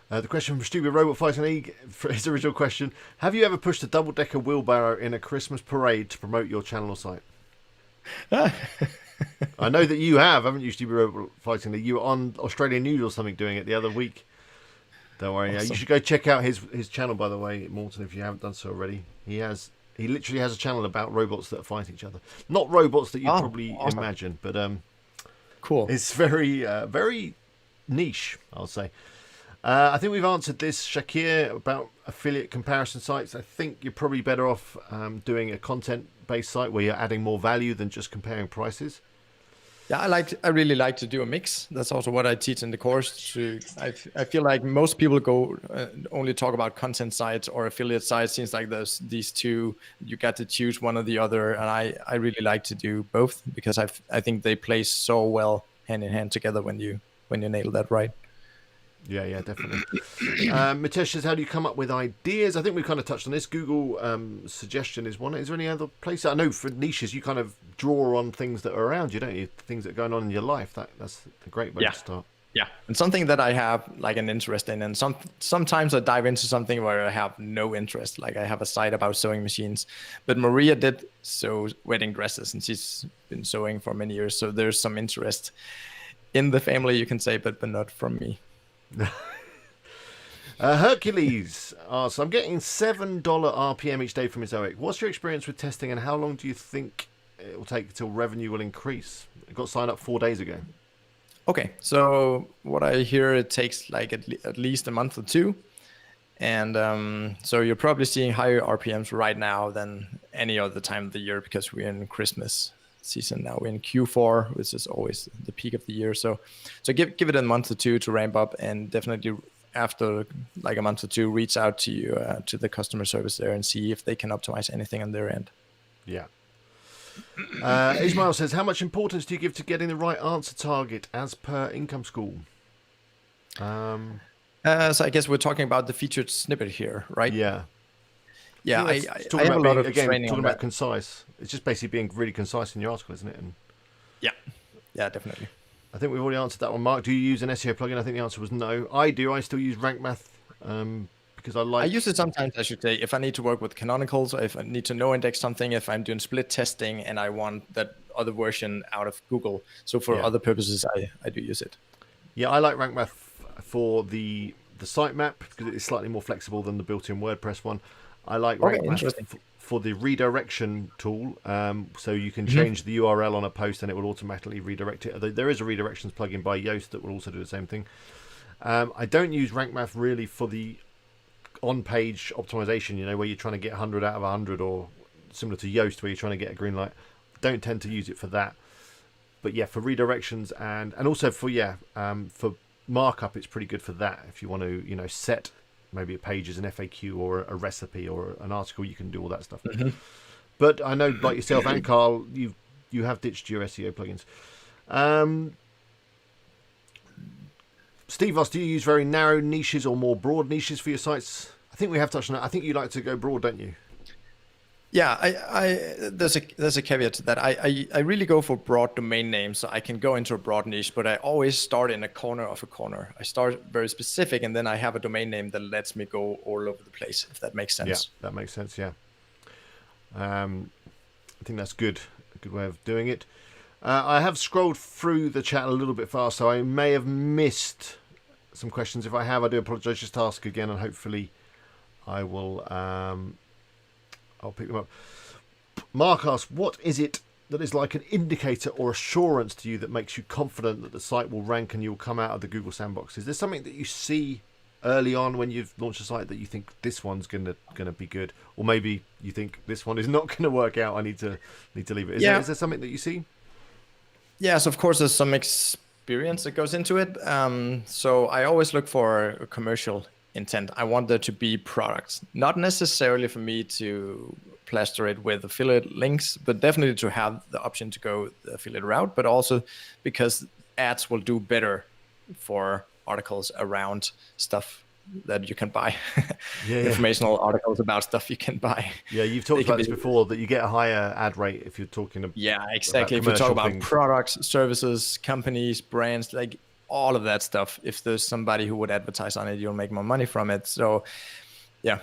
A: The question from Stupid Robot Fighting League, for his original question: have you ever pushed a double-decker wheelbarrow in a Christmas parade to promote your channel or site? I know that you have, haven't you, Stupid Robot Fighting League? You were on Australian News or something doing it the other week. Don't worry. You
B: Awesome.
A: should go check out his channel, by the way, Morton, if you haven't done so already. He literally has a channel about robots that fight each other. Not robots that you'd
B: Oh,
A: probably
B: awesome.
A: imagine, but
B: Cool.
A: it's very very niche, I'll say. I think we've answered this, Shakir, about affiliate comparison sites. I think you're probably better off doing a content-based site where you're adding more value than just comparing prices.
B: Yeah, I really like to do a mix. That's also what I teach in the course. I feel like most people go only talk about content sites or affiliate sites. Seems like there's these two. You got to choose one or the other, and I really like to do both because I think they play so well hand in hand together when you nail that right.
A: Yeah, definitely. Mitesh says, how do you come up with ideas? I think we've kind of touched on this. Google suggestion is one. Is there any other place? I know for niches, you kind of draw on things that are around you, don't you? Things that are going on in your life. That's a great way to start.
B: Yeah, and something that I have like an interest in, and sometimes I dive into something where I have no interest. Like I have a site about sewing machines, but Maria did sew wedding dresses, and she's been sewing for many years. So there's some interest in the family, you can say, but not from me.
A: Hercules asks, I'm getting $7 RPM each day from his OIC. What's your experience with testing, and how long do you think it will take until revenue will increase? It got signed up 4 days ago.
B: Okay, so what I hear, it takes like at least a month or two. And so you're probably seeing higher RPMs right now than any other time of the year because we're in Christmas season now. We're in Q4, which is always the peak of the year. So give it a month or two to ramp up, and definitely after like a month or two, reach out to you to the customer service there and see if they can optimize anything on their end.
A: Yeah. Ismail says, how much importance do you give to getting the right answer target as per Income School?
B: So I guess we're talking about the featured snippet here, right?
A: Yeah.
B: Yeah, I
A: talking
B: have a
A: about
B: lot
A: being,
B: of
A: again,
B: training
A: talking
B: on
A: about
B: that.
A: concise. It's just basically being really concise in your article, isn't it? And
B: Yeah, definitely.
A: I think we've already answered that one. Mark, do you use an SEO plugin? I think the answer was no. I do. I still use Rank Math because I like.
B: I use it sometimes, I should say, if I need to work with canonicals, or if I need to no index something, if I'm doing split testing and I want that other version out of Google. So for other purposes, I do use it.
A: Yeah, I like Rank Math for the sitemap because it's slightly more flexible than the built-in WordPress one. I like Rank Math for the redirection tool, so you can change the URL on a post and it will automatically redirect it. There is a redirections plugin by Yoast that will also do the same thing. I don't use Rank Math really for the on-page optimization, where you're trying to get 100 out of 100, or similar to Yoast where you're trying to get a green light. Don't tend to use it for that. But yeah, for redirections and also for markup, it's pretty good for that. If you want to, set maybe a page as an FAQ or a recipe or an article, you can do all that stuff. But I know, like yourself and Carl, you have ditched your SEO plugins. Steve Voss, do you use very narrow niches or more broad niches for your sites? I think we have touched on that. I think you like to go broad, don't you?
B: Yeah, there's a caveat to that. I really go for broad domain names, so I can go into a broad niche, but I always start in a corner of a corner. I start very specific, and then I have a domain name that lets me go all over the place, if that makes sense.
A: Yeah, that makes sense, yeah. I think that's good. A good way of doing it. I have scrolled through the chat a little bit fast, so I may have missed some questions. If I have, I do apologise. Just ask again, and hopefully I will. I'll pick them up. Mark asks, "What is it that is like an indicator or assurance to you that makes you confident that the site will rank and you'll come out of the Google sandbox? Is there something that you see early on when you've launched a site that you think this one's gonna be good, or maybe you think this one is not going to work out? I need to leave it. Is there something that you see?"
B: Yes, of course, there's some experience that goes into it. So I always look for a commercial intent. I want there to be products, not necessarily for me to plaster it with affiliate links, but definitely to have the option to go the affiliate route, but also because ads will do better for articles around stuff that you can buy. Informational articles about stuff you can buy.
A: Yeah, you've talked about this before, that you get a higher ad rate if you're talking about.
B: Yeah, exactly. If you talk about products, services, companies, brands, like all of that stuff, if there's somebody who would advertise on it, you'll make more money from it. So, yeah.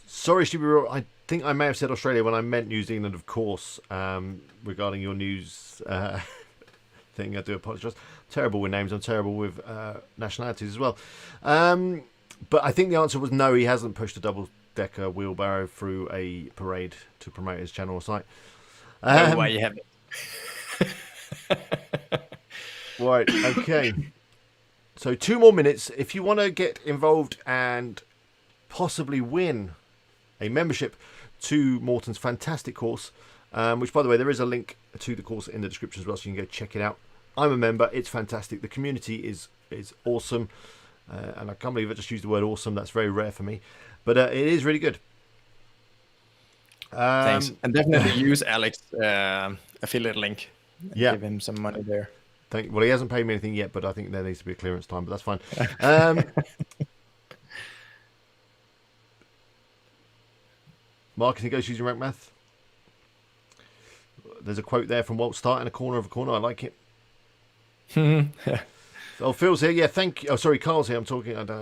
A: Sorry, Stupid, I think I may have said Australia when I meant New Zealand, of course, regarding your news thing. I do apologise. Terrible with names. I'm terrible with nationalities as well. But I think the answer was no, he hasn't pushed a double-decker wheelbarrow through a parade to promote his channel or site.
B: No way you haven't.
A: Right, okay. So 2 more minutes. If you want to get involved and possibly win a membership to Morten's fantastic course, which, by the way, there is a link to the course in the description as well, so you can go check it out. I'm a member. It's fantastic. The community is awesome. And I can't believe I just used the word awesome. That's very rare for me. But it is really good.
B: Thanks. And definitely use Alex's affiliate link.
A: Yeah.
B: Give him some money there.
A: Well, he hasn't paid me anything yet, but I think there needs to be a clearance time, but that's fine. Marketing goes using rank math. There's a quote there from Walt Start in a corner of a corner. I like it. Oh, Phil's here. Yeah, thank you. Oh, sorry, Carl's here. I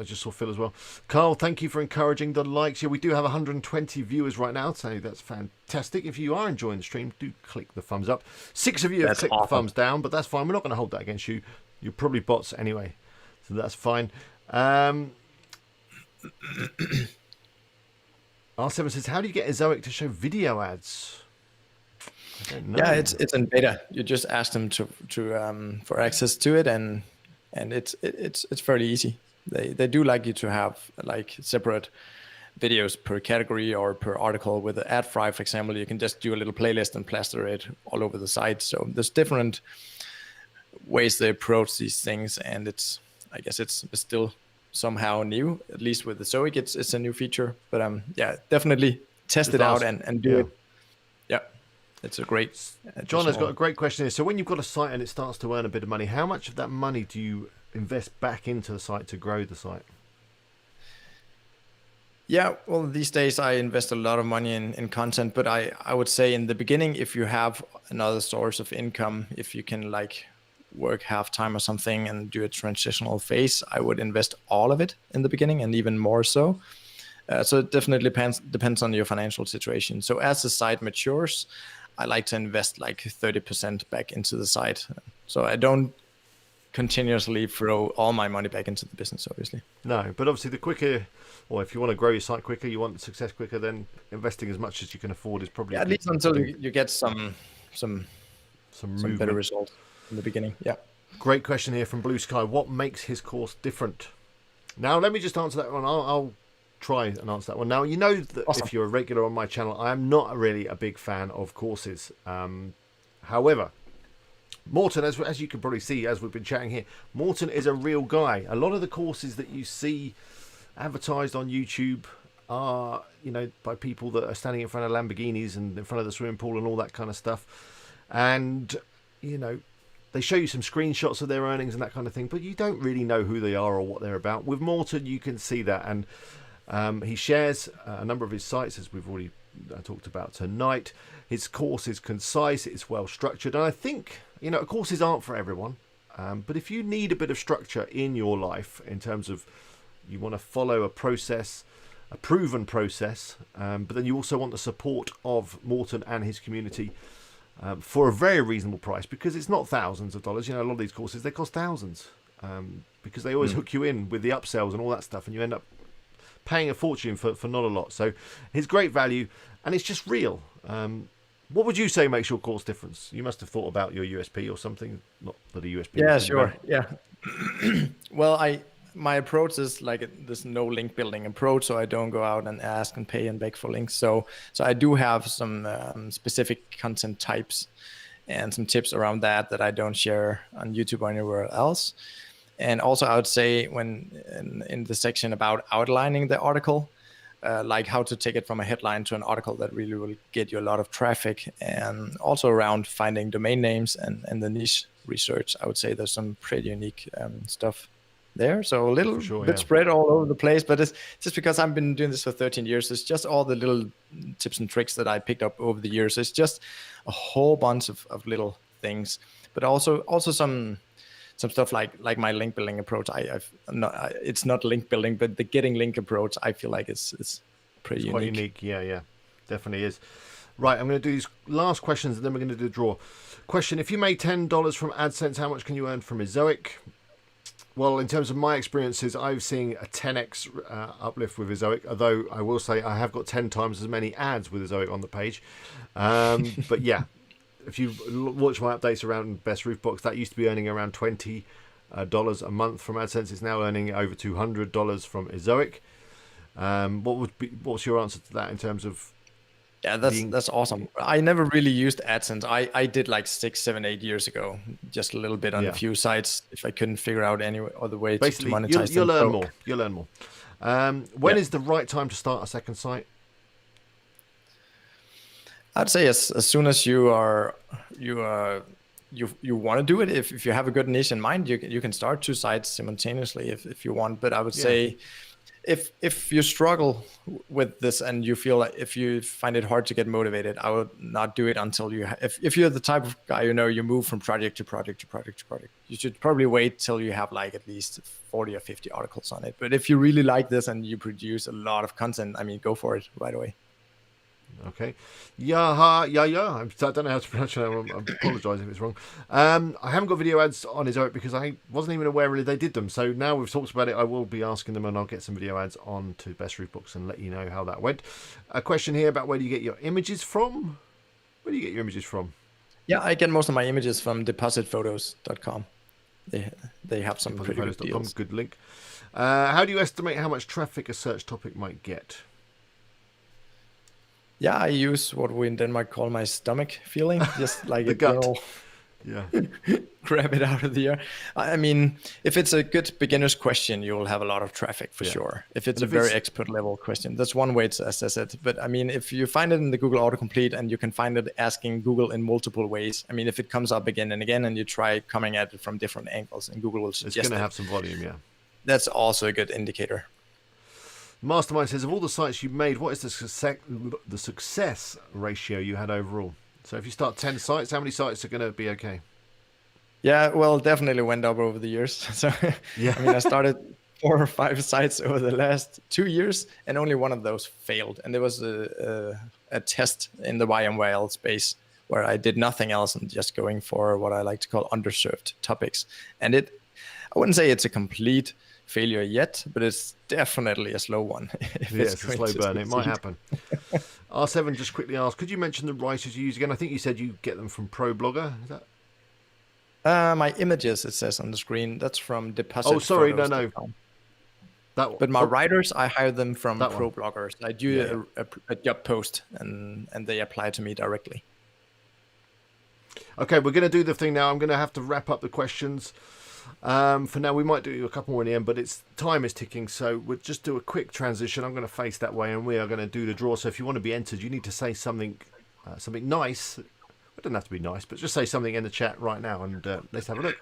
A: just saw Phil as well. Carl, thank you for encouraging the likes. Yeah, we do have 120 viewers right now, so that's fantastic. If you are enjoying the stream, do click the thumbs up. 6 of you have clicked the thumbs down, but that's fine. We're not going to hold that against you. You're probably bots anyway, so that's fine. R7 says, how do you get Ezoic to show video ads? I don't know.
B: Yeah, it's in beta. You just ask them to for access to it, and it's fairly easy. They do like you to have like separate videos per category or per article. With the ad fry, for example, you can just do a little playlist and plaster it all over the site. So there's different ways they approach these things, and I guess it's still somehow new. At least with the Zoic, it's a new feature. But yeah, definitely test it out and do it. Yeah. It's a great.
A: John has got a great question here. So when you've got a site and it starts to earn a bit of money, how much of that money do you invest back into the site to grow the site?
B: Yeah, well, these days I invest a lot of money in content, but I would say in the beginning, if you have another source of income, if you can like work half-time or something and do a transitional phase, I would invest all of it in the beginning and even more so. So it definitely depends on your financial situation. So as the site matures, I like to invest like 30% back into the site. So I don't continuously throw all my money back into the business, obviously.
A: No, but obviously the quicker, or if you want to grow your site quicker, you want success quicker, then investing as much as you can afford is probably...
B: Yeah, at least until you get some better results in the beginning. Yeah.
A: Great question here from Blue Sky. What makes his course different? Now, let me just answer that one. I'll try and answer that one. Now, you know that awesome. If you're a regular on my channel, I am not really a big fan of courses. However, Morten, as you can probably see as we've been chatting here, Morten is a real guy. A lot of the courses that you see advertised on YouTube are, by people that are standing in front of Lamborghinis and in front of the swimming pool and all that kind of stuff. And, they show you some screenshots of their earnings and that kind of thing, but you don't really know who they are or what they're about. With Morten, you can see that. And he shares a number of his sites, as we've already talked about tonight. His course is concise, it's well structured, and I think courses aren't for everyone, but if you need a bit of structure in your life in terms of you want to follow a process, proven process, but then you also want the support of Morten and his community for a very reasonable price, because it's not thousands of dollars. You know, a lot of these courses, they cost thousands, because they always hook you in with the upsells and all that stuff, and you end up paying a fortune for not a lot. So it's great value, and it's just real. What would you say makes your course difference? You must have thought about your USP or something. Not that a USP.
B: Yeah, sure. Yeah. Well, my approach is like this no link building approach, so I don't go out and ask and pay and beg for links. So I do have some specific content types and some tips around that I don't share on YouTube or anywhere else. And also, I would say when in the section about outlining the article, like how to take it from a headline to an article that really will get you a lot of traffic, and also around finding domain names and the niche research, I would say there's some pretty unique stuff there. So a little bit spread all over the place, but it's just because I've been doing this for 13 years. It's just all the little tips and tricks that I picked up over the years. It's just a whole bunch of little things, but also some stuff like my link building approach. It's not link building, but the getting link approach, I feel like it's pretty unique.
A: Quite unique. Yeah, definitely is. Right, I'm going to do these last questions, and then we're going to do a draw. Question: if you made $10 from AdSense, how much can you earn from Ezoic? Well, in terms of my experiences, I've seen a 10x uplift with Ezoic, although I will say I have got 10 times as many ads with Ezoic on the page. But yeah, if you watch my updates around Best Roof Box, that used to be earning around $20 a month from AdSense. It's now earning over $200 from Ezoic. What's your answer to that in terms of?
B: Yeah, that's awesome. I never really used AdSense. I did like 6, 7, 8 years ago, just a little bit on a few sites if I couldn't figure out any other way to monetize.
A: You'll learn more. You'll learn more. When is the right time to start a second site?
B: I'd say as soon as you want to do it. If you have a good niche in mind, you can start 2 sites simultaneously if you want. But I would say, if you struggle with this and you feel like if you find it hard to get motivated, I would not do it until you. If you're the type of guy you move from project to project to project to project, you should probably wait till you have like at least 40 or 50 articles on it. But if you really like this and you produce a lot of content, I mean, go for it right away.
A: Okay. I don't know how to pronounce it. I apologise if it's wrong. I haven't got video ads on Ezoic because I wasn't even aware really they did them. So now we've talked about it, I will be asking them, and I'll get some video ads on to Best Roof Books and let you know how that went. A question here about where do you get your images from? Where do you get your images from?
B: Yeah, I get most of my images from depositphotos.com. They have some pretty good deals.
A: Good link. How do you estimate how much traffic a search topic might get?
B: Yeah, I use what we in Denmark call my stomach feeling, just like
A: the gut.
B: Grab it out of the air. I mean, if it's a good beginner's question, you will have a lot of traffic for sure. If it's a very expert level question, that's one way to assess it. But I mean, if you find it in the Google autocomplete and you can find it asking Google in multiple ways, I mean, if it comes up again and again and you try coming at it from different angles and Google will suggest
A: it's going to have some volume, yeah.
B: That's also a good indicator.
A: Mastermind says, of all the sites you've made, what is the success ratio you had overall? So if you start 10 sites, how many sites are going to be okay?
B: Yeah, well, definitely went up over the years. So I mean, I started 4 or 5 sites over the last 2 years, and only one of those failed. And there was a test in the YMYL space where I did nothing else and just going for what I like to call underserved topics. And I wouldn't say it's a complete failure yet, but it's definitely a slow one.
A: It's a slow burn. It might happen. R7 just quickly asked, could you mention the writers you use again? I think you said you get them from ProBlogger. Is that?
B: My images, it says on the screen, that's from Deposit.
A: Oh, sorry, no.
B: But my writers, I hire them from ProBloggers. I do a job post, and they apply to me directly.
A: Okay, we're going to do the thing now. I'm going to have to wrap up the questions. For now, we might do a couple more in the end, but time is ticking, so we'll just do a quick transition. I'm going to face that way, and we are going to do the draw. So if you want to be entered, you need to say something nice. It doesn't have to be nice, but just say something in the chat right now, and let's have a look.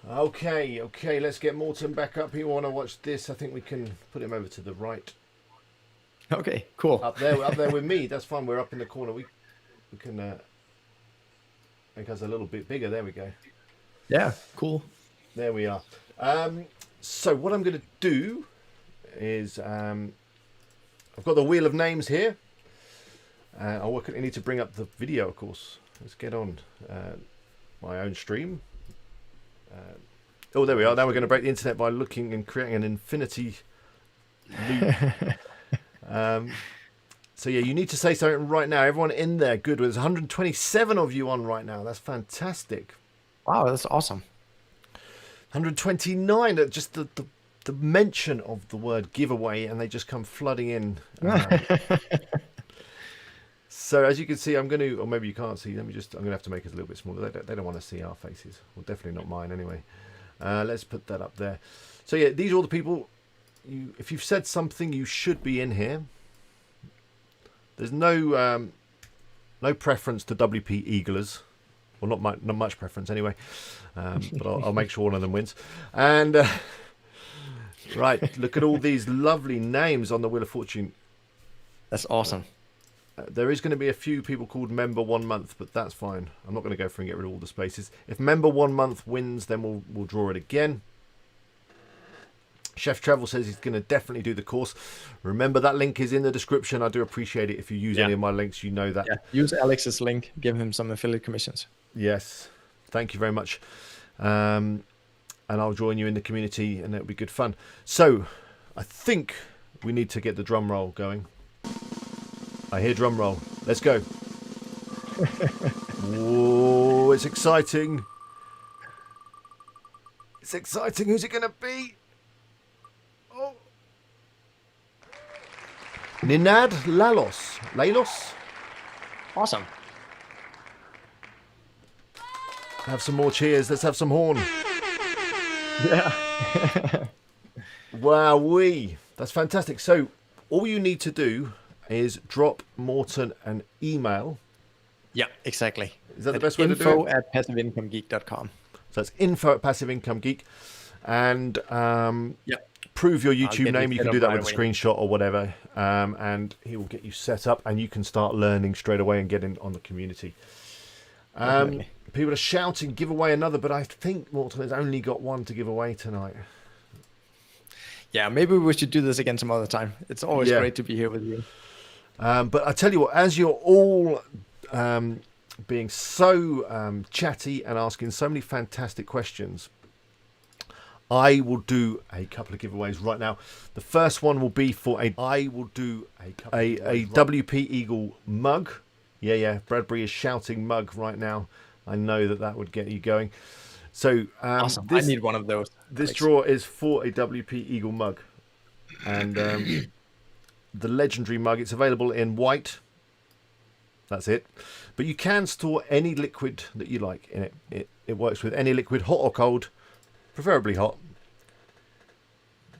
A: Okay, let's get Morten back up. You want to watch this? I think we can put him over to the right.
B: Okay, cool.
A: Up there with me. That's fine. We're up in the corner. We can make us a little bit bigger. There we go.
B: Yeah, cool.
A: There we are. So what I'm going to do is I've got the wheel of names here. I need to bring up the video, of course. Let's get on my own stream. Oh, there we are. Now we're going to break the internet by looking and creating an infinity loop. So yeah, you need to say something right now. Everyone in there, good. There's 127 of you on right now. That's fantastic.
B: Wow, that's awesome.
A: 129. Just the mention of the word giveaway, and they just come flooding in. So as you can see, I'm going to, or maybe you can't see. I'm going to have to make it a little bit smaller. They don't want to see our faces. Well, definitely not mine anyway. Let's put that up there. So yeah, these are all the people. If you've said something, you should be in here. There's no preference to WP Eaglers. Well, not much preference anyway. But I'll make sure one of them wins. And right, look at all these lovely names on the Wheel of Fortune.
B: That's awesome.
A: There is going to be a few people called Member 1 Month, but that's fine. I'm not going to go through and get rid of all the spaces. If Member 1 Month wins, then we'll draw it again. Chef Travel says he's going to definitely do the course. Remember, that link is in the description. I do appreciate it. If you use any of my links, you know that.
B: Yeah. Use Alex's link. Give him some affiliate commissions.
A: Yes. Thank you very much. And I'll join you in the community, and it'll be good fun. So, I think we need to get the drum roll going. I hear drum roll. Let's go. Whoa, it's exciting. It's exciting. Who's it going to be? Oh. Ninad Lalos.
B: Awesome.
A: Have some more cheers. Let's have some horn.
B: Yeah.
A: Wowee. That's fantastic. So all you need to do is drop Morten an email.
B: Yeah, exactly.
A: Is that the best way to do it?
B: info@passiveincomegeek.com.
A: So that's info@passiveincomegeek. And prove your YouTube name. You can do that with a screenshot or whatever. And he will get you set up, and you can start learning straight away and get in on the community. People are shouting, give away another, but I think Morten has only got one to give away tonight.
B: Yeah, maybe we should do this again some other time. It's always great to be here with you.
A: But I tell you what, as you're all being so chatty and asking so many fantastic questions, I will do a couple of giveaways right now. The first one will be for a WP Eagle mug. Yeah, Bradbury is shouting mug right now. I know that would get you going. So
B: awesome. I need one of those.
A: This draw is for a WP Eagle mug. And the legendary mug, it's available in white. That's it. But you can store any liquid that you like in it. It works with any liquid, hot or cold, preferably hot.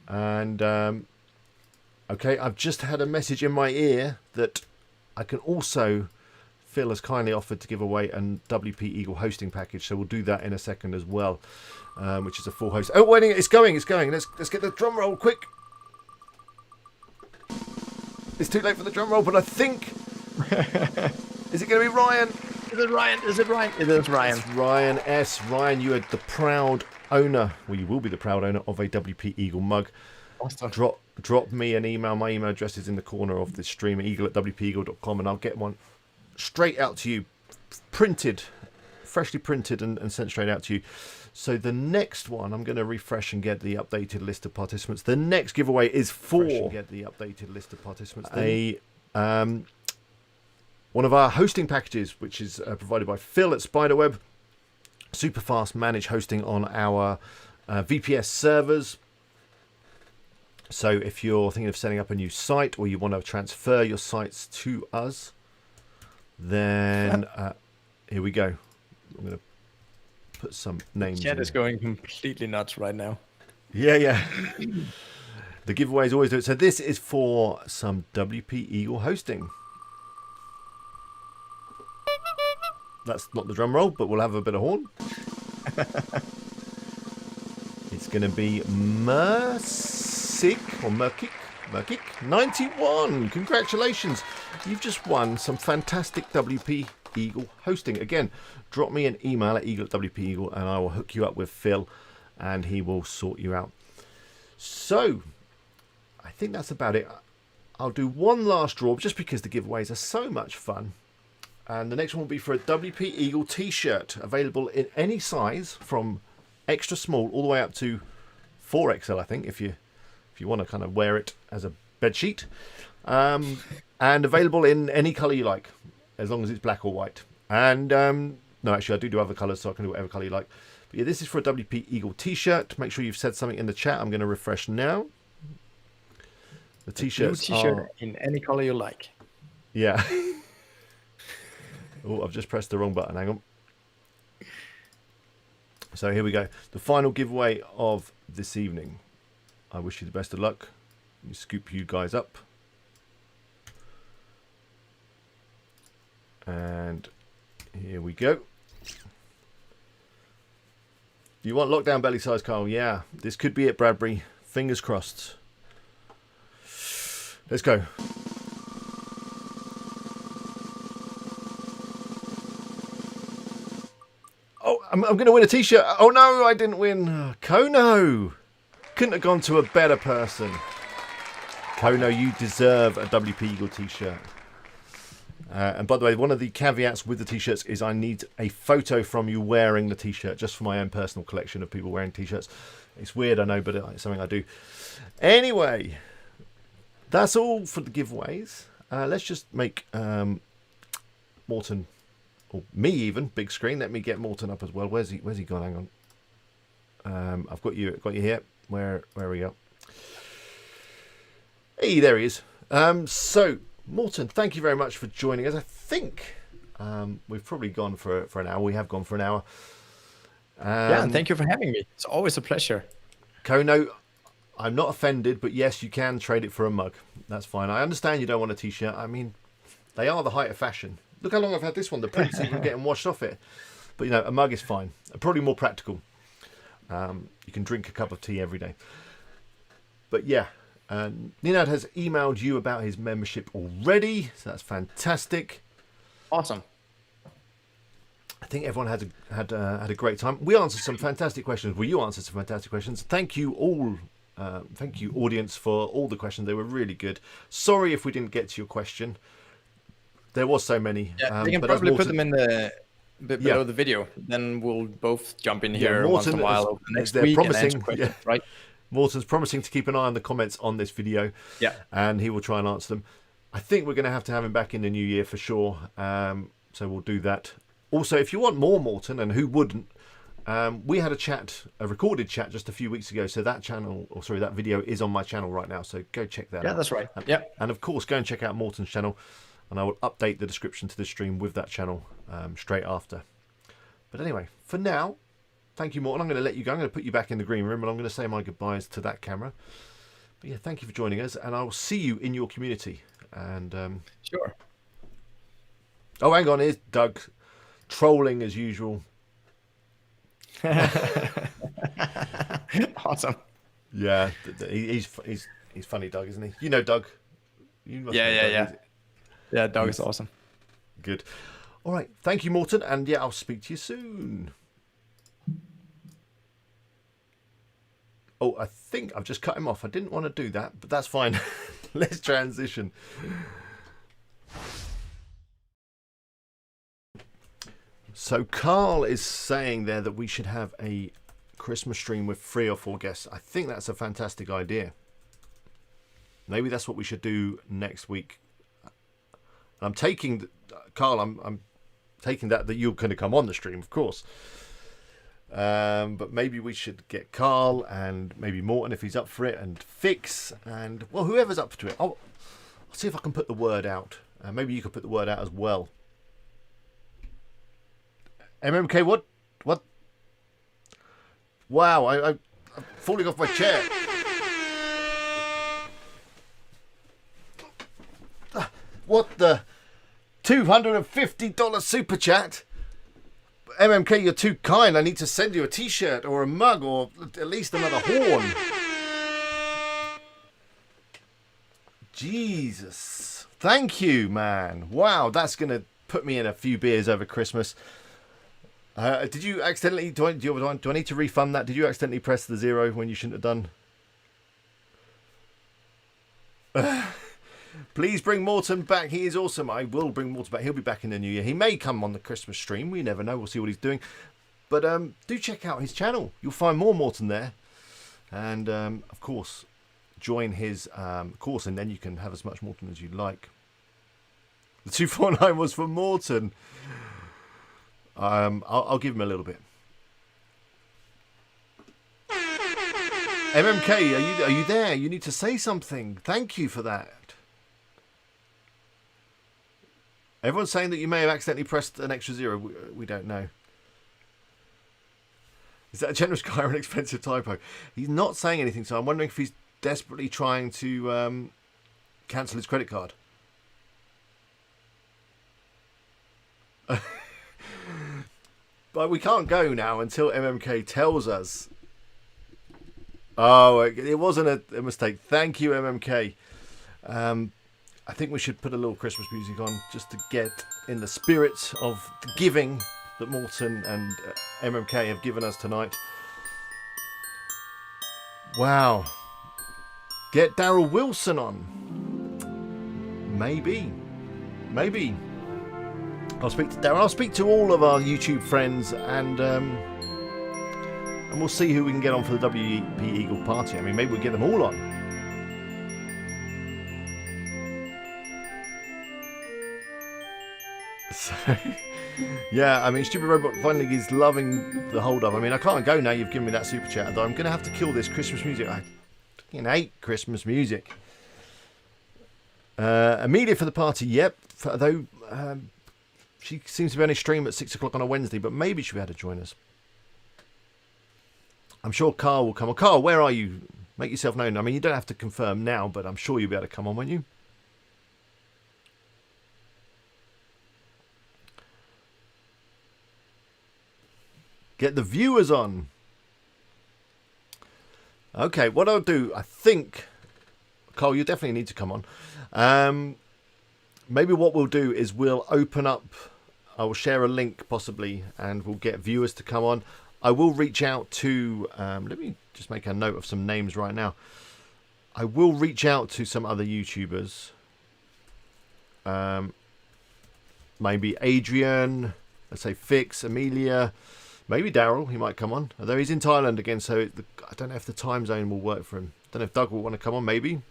A: And okay, I've just had a message in my ear that I can also, Phil has kindly offered to give away a WP Eagle hosting package, so we'll do that in a second as well, which is a full host. Oh, wait, it's going. Let's get the drum roll quick. It's too late for the drum roll, but I think... Is it going to be Ryan?
B: Is it Ryan? It is Ryan.
A: It's Ryan S. Ryan, you are the proud owner. Well, you will be the proud owner of a WP Eagle mug.
B: Awesome.
A: Drop me an email. My email address is in the corner of the stream, eagle@wpeagle.com, and I'll get one straight out to you, freshly printed and sent straight out to you. So the next one, I'm going to refresh and get the updated list of participants. The next giveaway is for one of our hosting packages, which is provided by Phil at Spiderweb. Super fast managed hosting on our VPS servers. So if you're thinking of setting up a new site, or you want to transfer your sites to us, then here we go. I'm going to put some names.
B: Chat is going completely nuts right now.
A: Yeah. The giveaways always do it. So this is for some WP Eagle hosting. That's not the drum roll, but we'll have a bit of horn. It's going to be Merkic 91. Congratulations. You've just won some fantastic WP Eagle hosting. Again, drop me an email at eagle@wpeagle and I will hook you up with Phil and he will sort you out. So I think that's about it. I'll do one last draw just because the giveaways are so much fun. And the next one will be for a WP Eagle t-shirt, available in any size from extra small all the way up to 4XL, I think, if you want to kind of wear it as a bed sheet. And available in any colour you like, as long as it's black or white. And no, actually, I do other colours, so I can do whatever colour you like. But yeah, this is for a WP Eagle t-shirt. Make sure you've said something in the chat. I'm going to refresh now. The t-shirts
B: t-shirt in any colour you like.
A: Yeah. Oh, I've just pressed the wrong button. Hang on. So here we go. The final giveaway of this evening. I wish you the best of luck. Let me scoop you guys up. And here we go. You want lockdown belly size, Carl? Yeah. This could be it, Bradbury. Fingers crossed. Let's go. Oh, I'm going to win a t-shirt. Oh, no, I didn't win. Kono. Couldn't have gone to a better person. Kono, you deserve a WP Eagle t-shirt. And by the way, one of the caveats with the t-shirts is I need a photo from you wearing the t-shirt, just for my own personal collection of people wearing t-shirts. It's weird, I know, but it's something I do. Anyway, that's all for the giveaways. Let's just make Morton, or me even, big screen. Let me get Morton up as well. Where's he gone? Hang on. I've got you here. Where are we go? Hey, there he is. So, Morton, thank you very much for joining us. I think we've probably gone for an hour. We have gone for an hour.
B: Yeah, and thank you for having me. It's always a pleasure.
A: Kono, I'm not offended, but yes, you can trade it for a mug. That's fine. I understand you don't want a t-shirt. I mean, they are the height of fashion. Look how long I've had this one. The prints even getting washed off it. But, you know, a mug is fine. Probably more practical. You can drink a cup of tea every day. But, yeah. Ninad has emailed you about his membership already, so that's fantastic.
B: Awesome.
A: I think everyone had a great time. We answered some fantastic questions. Well, you answered some fantastic questions. Thank you all. Thank you, audience, for all the questions. They were really good. Sorry if we didn't get to your question. There was so many.
B: Yeah, we can probably put them in the bit below the video. Then we'll both jump in here once in a while over the next week and answer questions, right?
A: Morton's promising to keep an eye on the comments on this video.
B: Yeah.
A: And he will try and answer them. I think we're going to have him back in the new year for sure. So we'll do that. Also, if you want more Morton, and who wouldn't, we had a recorded chat just a few weeks ago. So that that video is on my channel right now. So go check that out.
B: Yeah, that's right. Yeah.
A: And of course, go and check out Morton's channel. And I will update the description to the stream with that channel straight after. But anyway, for now, thank you, Morton. I'm going to let you go. I'm going to put you back in the green room, and I'm going to say my goodbyes to that camera. But yeah, thank you for joining us, and I will see you in your community. And
B: sure.
A: Oh, hang on, here's Doug, trolling as usual.
B: Awesome.
A: Yeah, he's funny, Doug, isn't he? You know Doug. You must know Doug.
B: Yeah. Yeah, Doug is awesome.
A: Good. All right, thank you, Morton, and yeah, I'll speak to you soon. Oh, I think I've just cut him off. I didn't want to do that, but that's fine. Let's transition. So Carl is saying there that we should have a Christmas stream with 3 or 4 guests. I think that's a fantastic idea. Maybe that's what we should do next week. I'm taking, Carl, I'm taking that you're going to come on the stream, of course. But maybe we should get Carl and maybe Morton if he's up for it, and Fix, and well, whoever's up to it. I'll see if I can put the word out. Maybe you could put the word out as well. MMK, what? Wow, I'm falling off my chair. What the? $250 super chat? MMK, you're too kind. I need to send you a t-shirt or a mug or at least another horn. Jesus. Thank you, man. Wow, that's going to put me in a few beers over Christmas. Did you accidentally? Do I need to refund that? Did you accidentally press the 0 when you shouldn't have done? Please bring Morton back. He is awesome. I will bring Morton back. He'll be back in the new year. He may come on the Christmas stream. We never know. We'll see what he's doing. But do check out his channel. You'll find more Morton there. And, of course, join his course. And then you can have as much Morton as you like. The 249 was for Morton. I'll give him a little bit. MMK, are you there? You need to say something. Thank you for that. Everyone's saying that you may have accidentally pressed an extra 0. We don't know. Is that a generous guy or an expensive typo? He's not saying anything, so I'm wondering if he's desperately trying to cancel his credit card. But we can't go now until MMK tells us. Oh, it wasn't a mistake. Thank you, MMK. I think we should put a little Christmas music on just to get in the spirit of the giving that Morton and MMK have given us tonight. Wow. Get Daryl Wilson on. Maybe. I'll speak to Daryl. I'll speak to all of our YouTube friends and we'll see who we can get on for the WP Eagle party. I mean, maybe we'll get them all on. So, yeah, I mean, Stupid Robot finally is loving the hold up. I mean, I can't go now. You've given me that super chat, though. I'm going to have to kill this Christmas music. I fucking hate Christmas music. Amelia for the party, yep. Though she seems to be on a stream at 6 o'clock on a Wednesday, but maybe she'll be able to join us. I'm sure Carl will come on. Carl, where are you? Make yourself known. I mean, you don't have to confirm now, but I'm sure you'll be able to come on, won't you? Get the viewers on. Okay, what I'll do, I think, Carl, you definitely need to come on. Maybe what we'll do is we'll open up, I will share a link possibly, and we'll get viewers to come on. I will reach out to, let me just make a note of some names right now. I will reach out to some other YouTubers. Maybe Adrian, let's say Fix, Amelia, maybe Daryl, he might come on. Although he's in Thailand again, so I don't know if the time zone will work for him. Don't know if Doug will want to come on, maybe.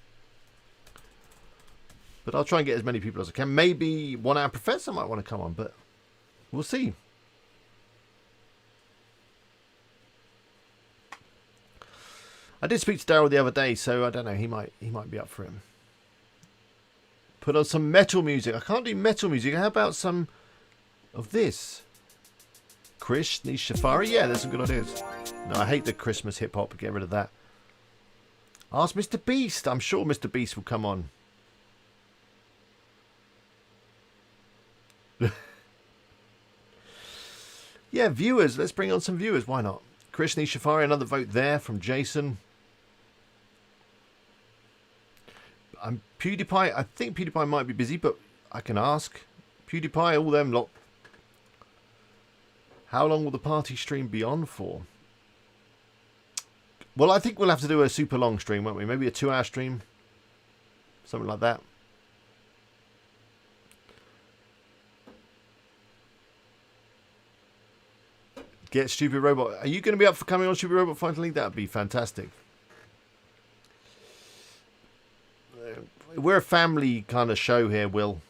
A: But I'll try and get as many people as I can. Maybe 1 Hour Professor might want to come on, but we'll see. I did speak to Daryl the other day, so I don't know. He might be up for him. Put on some metal music. I can't do metal music. How about some of this? Krish, Nish Safari? Yeah, there's some good ideas. No, I hate the Christmas hip hop. Get rid of that. Ask Mr. Beast. I'm sure Mr. Beast will come on. Yeah, viewers. Let's bring on some viewers. Why not? Krish, Nish Safari. Another vote there from Jason. PewDiePie. I think PewDiePie might be busy, but I can ask. PewDiePie, all them lot. How long will the party stream be on for? Well, I think we'll have to do a super long stream, won't we? Maybe a 2-hour stream. Something like that. Get Stupid Robot. Are you going to be up for coming on Stupid Robot finally? That would be fantastic. We're a family kind of show here, Will.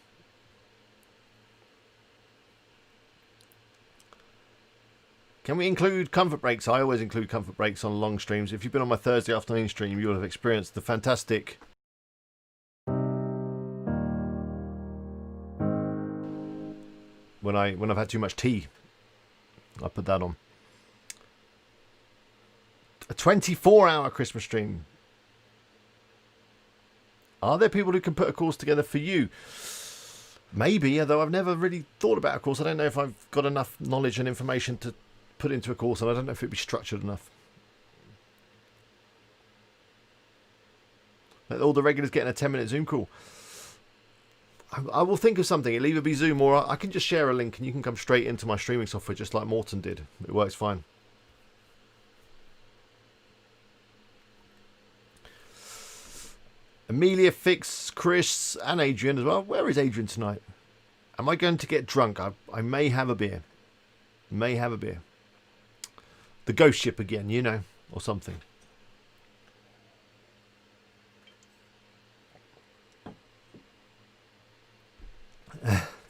A: Can we include comfort breaks? I always include comfort breaks on long streams. If you've been on my Thursday afternoon stream, you will have experienced the fantastic... When I've had too much tea, I put that on. A 24-hour Christmas stream. Are there people who can put a course together for you? Maybe, although I've never really thought about a course. I don't know if I've got enough knowledge and information to put into a course, and I don't know if it'd be structured enough. All the regulars getting a 10-minute Zoom call. I will think of something. It'll either be Zoom or I can just share a link and you can come straight into my streaming software just like Morton did. It works fine. Amelia, Fix, Chris and Adrian as well. Where is Adrian tonight? Am I going to get drunk? I may have a beer. May have a beer. The ghost ship again, you know, or something.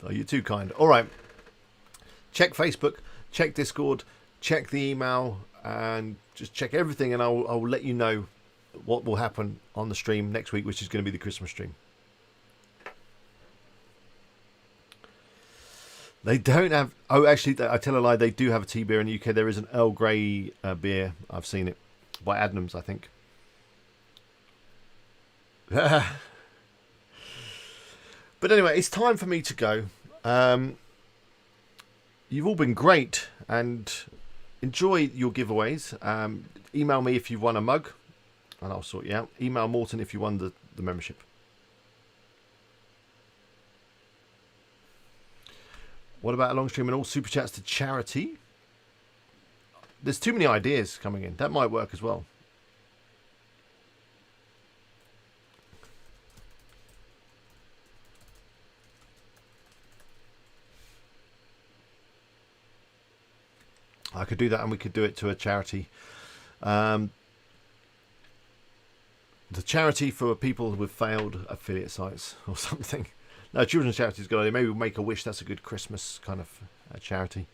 A: Oh, you're too kind. All right. Check Facebook, check Discord, check the email, and just check everything, and I'll let you know what will happen on the stream next week, which is going to be the Christmas stream. They don't have... Oh, actually, I tell a lie. They do have a tea beer in the UK. There is an Earl Grey beer. I've seen it. By Adnams, I think. But anyway, it's time for me to go. You've all been great, and enjoy your giveaways. Email me if you won a mug, and I'll sort you out. Email Morton if you won the membership. What about a long stream and all super chats to charity? There's too many ideas coming in. That might work as well. I could do that, and we could do it to a charity. The charity for people with failed affiliate sites or something. No, children's charity is a good idea. Maybe we'll make a wish. That's a good Christmas kind of charity.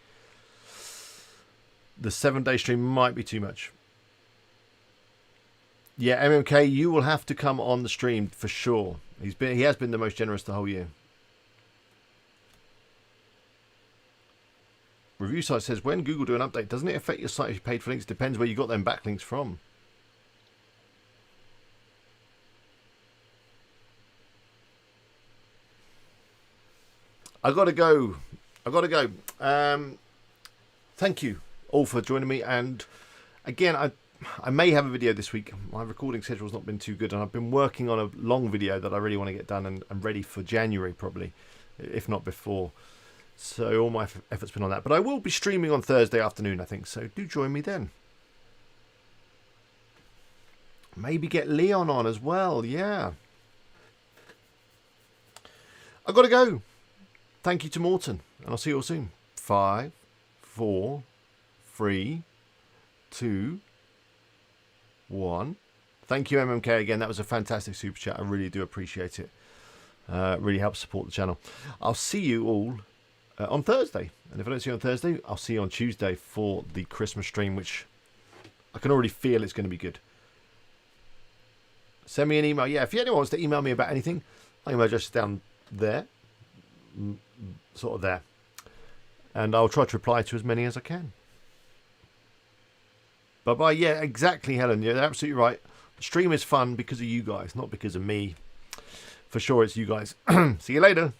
A: The 7-day stream might be too much. Yeah, MMK, you will have to come on the stream for sure. He has been the most generous the whole year. Review site says, when Google do an update, doesn't it affect your site if you paid for links? Depends where you got them backlinks from. I gotta go. Thank you all for joining me. And again, I may have a video this week. My recording schedule's not been too good, and I've been working on a long video that I really want to get done and ready for January probably, if not before. So all my effort's been on that. But I will be streaming on Thursday afternoon, I think. So do join me then. Maybe get Leon on as well. Yeah. I gotta go. Thank you to Morton, and I'll see you all soon. 5, 4, 3, 2, 1. Thank you, MMK, again. That was a fantastic super chat. I really do appreciate it. Really helps support the channel. I'll see you all on Thursday. And if I don't see you on Thursday, I'll see you on Tuesday for the Christmas stream, which I can already feel it's going to be good. Send me an email. Yeah, if anyone wants to email me about anything, my email address is down there. Sort of there. And I'll try to reply to as many as I can. Bye-bye. Yeah, exactly, Helen. You're absolutely right. The stream is fun because of you guys, not because of me. For sure, it's you guys. See you later.